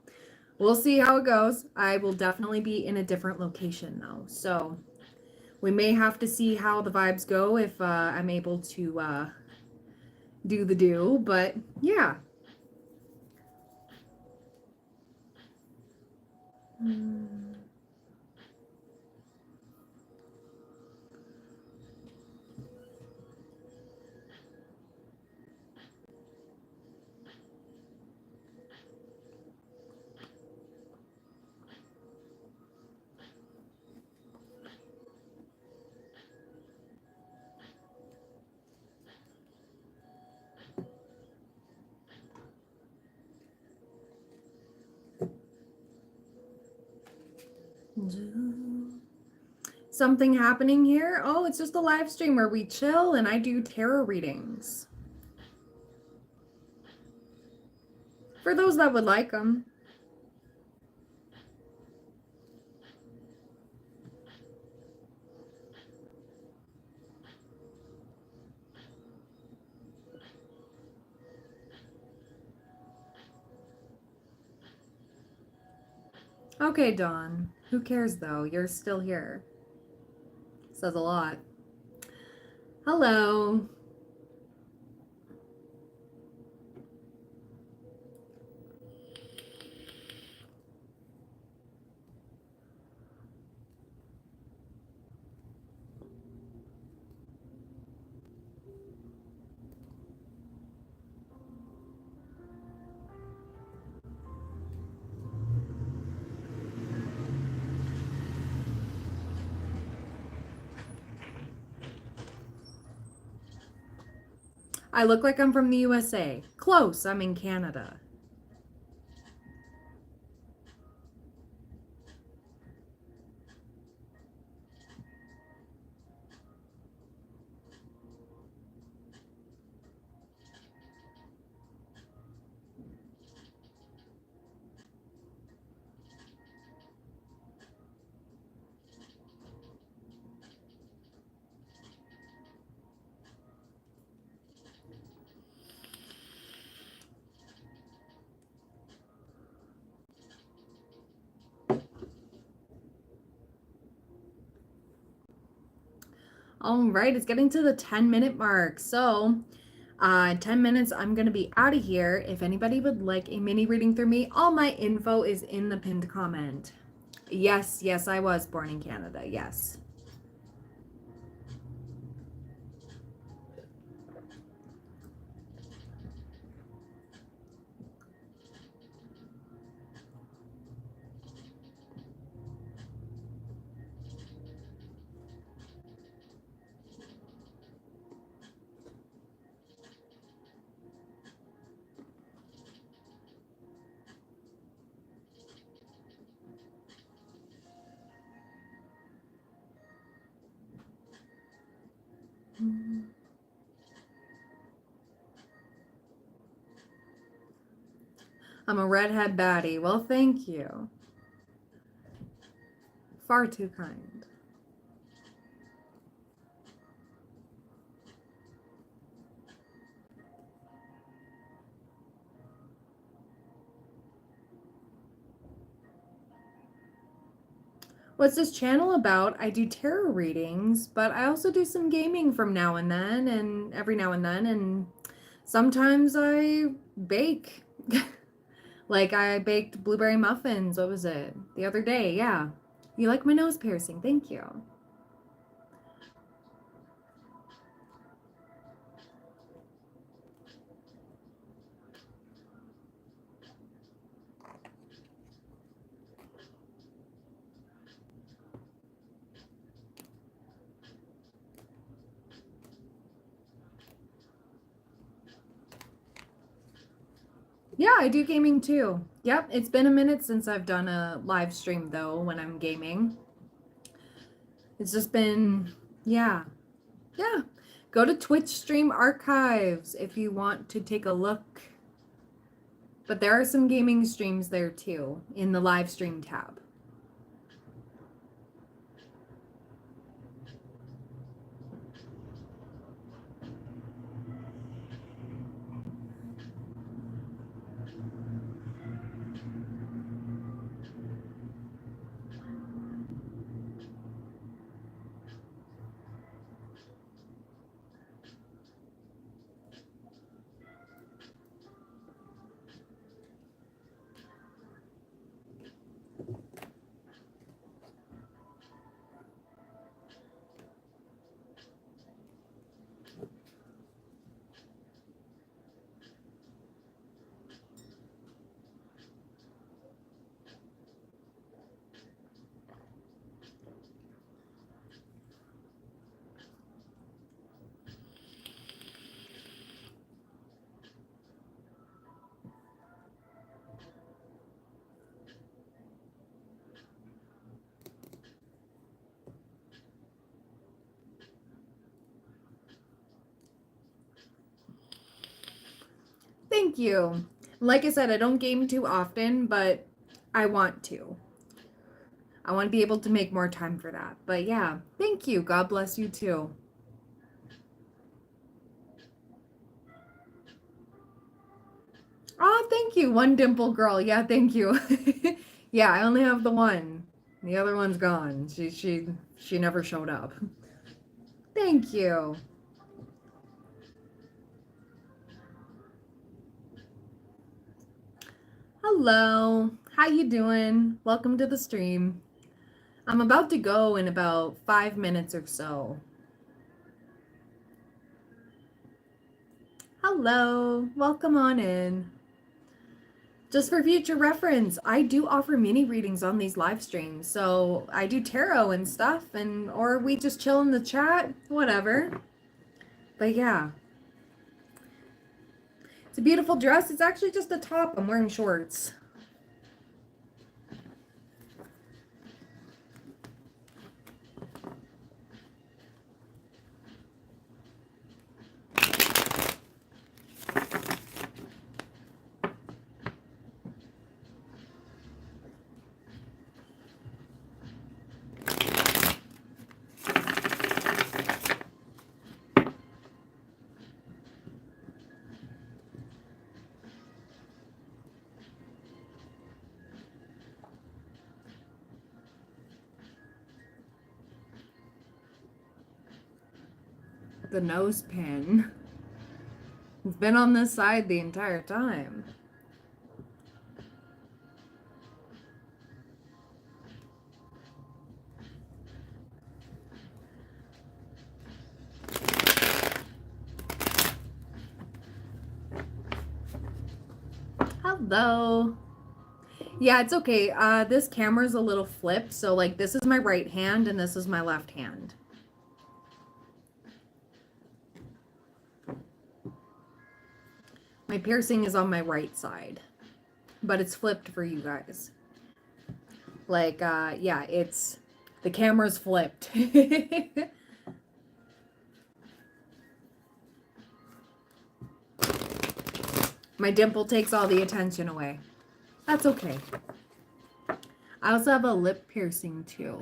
We'll see how it goes. I will definitely be in a different location though. So we may have to see how the vibes go if I'm able to do the do. But yeah. Something happening here? Oh, it's just a live stream where we chill and I do tarot readings. For those that would like them. Okay, Dawn. Who cares though? You're still here. Says a lot. Hello. I look like I'm from the USA. Close, I'm in Canada. All right, it's getting to the 10-minute mark. So, 10 minutes, I'm going to be out of here. If anybody would like a mini reading through me, all my info is in the pinned comment. Yes, yes, I was born in Canada. Yes. I'm a redhead baddie. Well, thank you. Far too kind. What's this channel about? I do tarot readings, but I also do some gaming from now and then, and every now and then, and sometimes I bake. Like I baked blueberry muffins. What was it? The other day, yeah. You like my nose piercing? Thank you. Yeah, I do gaming too. Yep, it's been a minute since I've done a live stream though when I'm gaming. It's just been, yeah. Yeah. Go to Twitch stream archives if you want to take a look. But there are some gaming streams there too in the live stream tab. Thank you. Like I said, I don't game too often, but I want to. I want to be able to make more time for that. But yeah, thank you. God bless you too. Oh, thank you. One dimple girl. Yeah, thank you. Yeah, I only have the one. The other one's gone. She never showed up. Thank you. Hello, how you doing? Welcome to the stream. I'm about to go in about 5 minutes or so. Hello, welcome on in. Just for future reference, I do offer mini readings on these live streams. So I do tarot and stuff, and or we just chill in the chat, whatever. But yeah. It's a beautiful dress. It's actually just a top. I'm wearing shorts. The nose pin. It's been on this side the entire time. Hello. Yeah, it's okay. This camera's a little flipped, so like this is my right hand and this is my left hand. My piercing is on my right side, but it's flipped for you guys. Like, yeah, it's, the camera's flipped. My dimple takes all the attention away. That's okay. I also have a lip piercing too.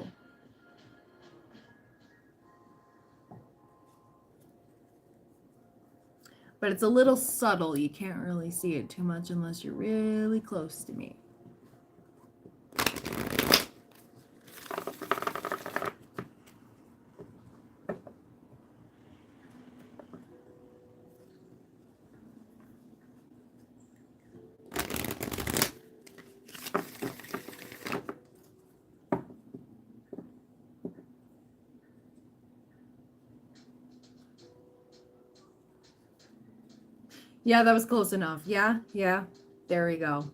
But it's a little subtle. You can't really see it too much unless you're really close to me. Yeah, that was close enough. Yeah. There we go.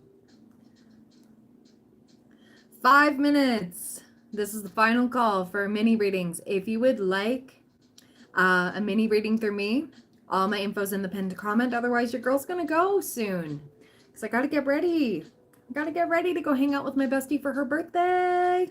5 minutes. This is the final call for mini readings. If you would like a mini reading through me, all my info's in the pinned comment. Otherwise, your girl's gonna go soon. Because I gotta get ready. I gotta get ready to go hang out with my bestie for her birthday.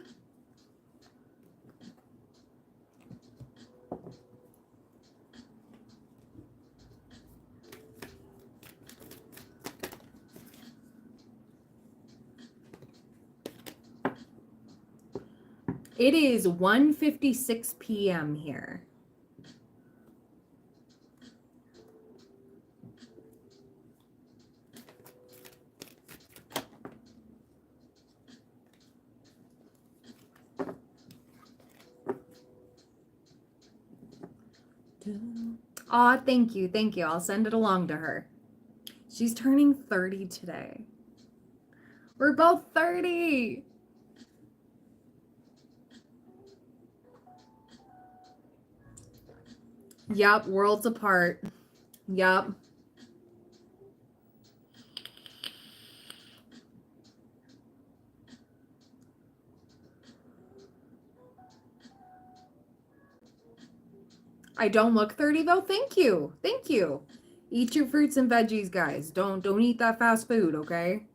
It is 1:56 p.m. here. Aw, thank you. Thank you. I'll send it along to her. She's turning 30 today. We're both 30. Yup, worlds apart. Yup. I don't look 30 though. Thank you. Thank you. Eat your fruits and veggies, guys. Don't eat that fast food, okay?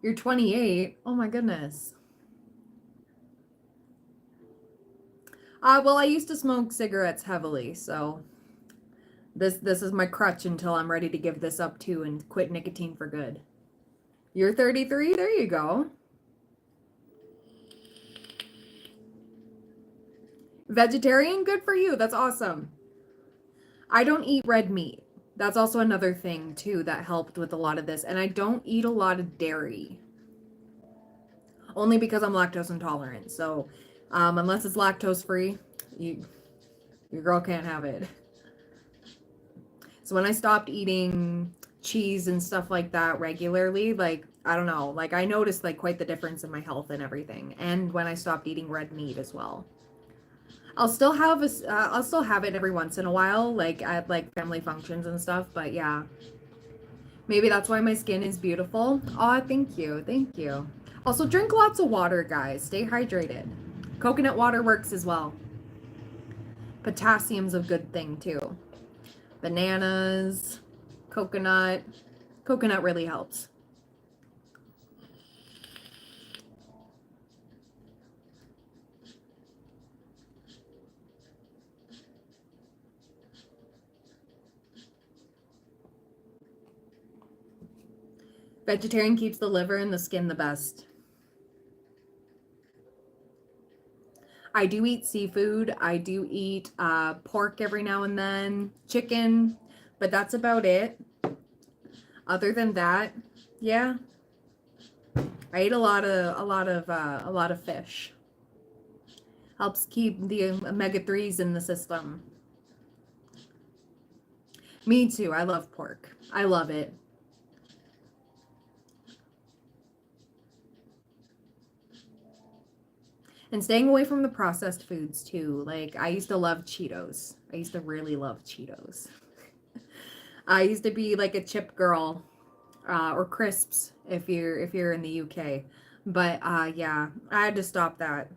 You're 28. Oh my goodness. Well, I used to smoke cigarettes heavily, so this is my crutch until I'm ready to give this up too and quit nicotine for good. You're 33? There you go. Vegetarian? Good for you. That's awesome. I don't eat red meat. That's also another thing too that helped with a lot of this. And I don't eat a lot of dairy. Only because I'm lactose intolerant. So unless it's lactose free, your girl can't have it. So when I stopped eating cheese and stuff like that regularly, like, I don't know, like I noticed like quite the difference in my health and everything. And when I stopped eating red meat as well. I'll still have it every once in a while, like at like family functions and stuff, but yeah. Maybe that's why my skin is beautiful. Aw, thank you. Thank you. Also, drink lots of water, guys. Stay hydrated. Coconut water works as well. Potassium's a good thing too. Bananas, coconut. Coconut really helps. Vegetarian keeps the liver and the skin the best. I do eat seafood. I do eat pork every now and then, chicken, but that's about it. Other than that, yeah, I eat a lot of fish. Helps keep the omega-3s in the system. Me too. I love pork. I love it. And staying away from the processed foods too. Like I used to love Cheetos. I used to really love Cheetos. I used to be like a chip girl, or crisps if you're in the UK. But yeah, I had to stop that.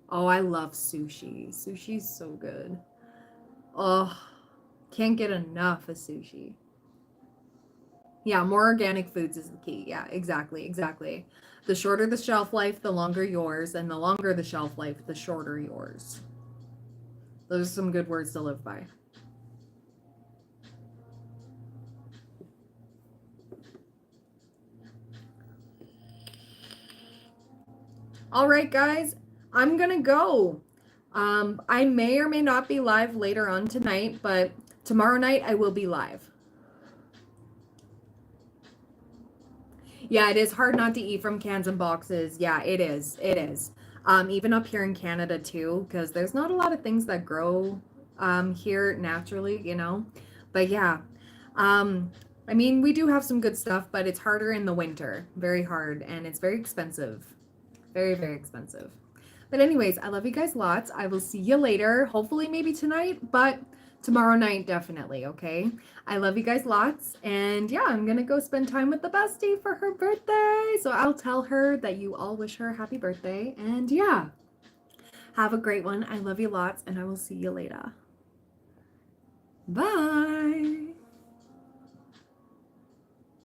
Oh, I love sushi. Sushi's so good. Oh, can't get enough of sushi. Yeah, more organic foods is the key. Yeah, exactly, exactly. The shorter the shelf life, the longer yours, and the longer the shelf life, the shorter yours. Those are some good words to live by. All right, guys, I'm gonna go. I may or may not be live later on tonight, but tomorrow night I will be live. Yeah, it is hard not to eat from cans and boxes. Yeah, it is. It is. Even up here in Canada too, because there's not a lot of things that grow here naturally, you know. But yeah, um, I mean, we do have some good stuff, but it's harder in the winter. Very hard, and it's very expensive. Very, very expensive. But anyways, I love you guys lots. I will see you later. Hopefully maybe tonight, but tomorrow night definitely, okay? I love you guys lots. And yeah, I'm gonna go spend time with the bestie for her birthday. So I'll tell her that you all wish her a happy birthday. And yeah, have a great one. I love you lots, and I will see you later. Bye.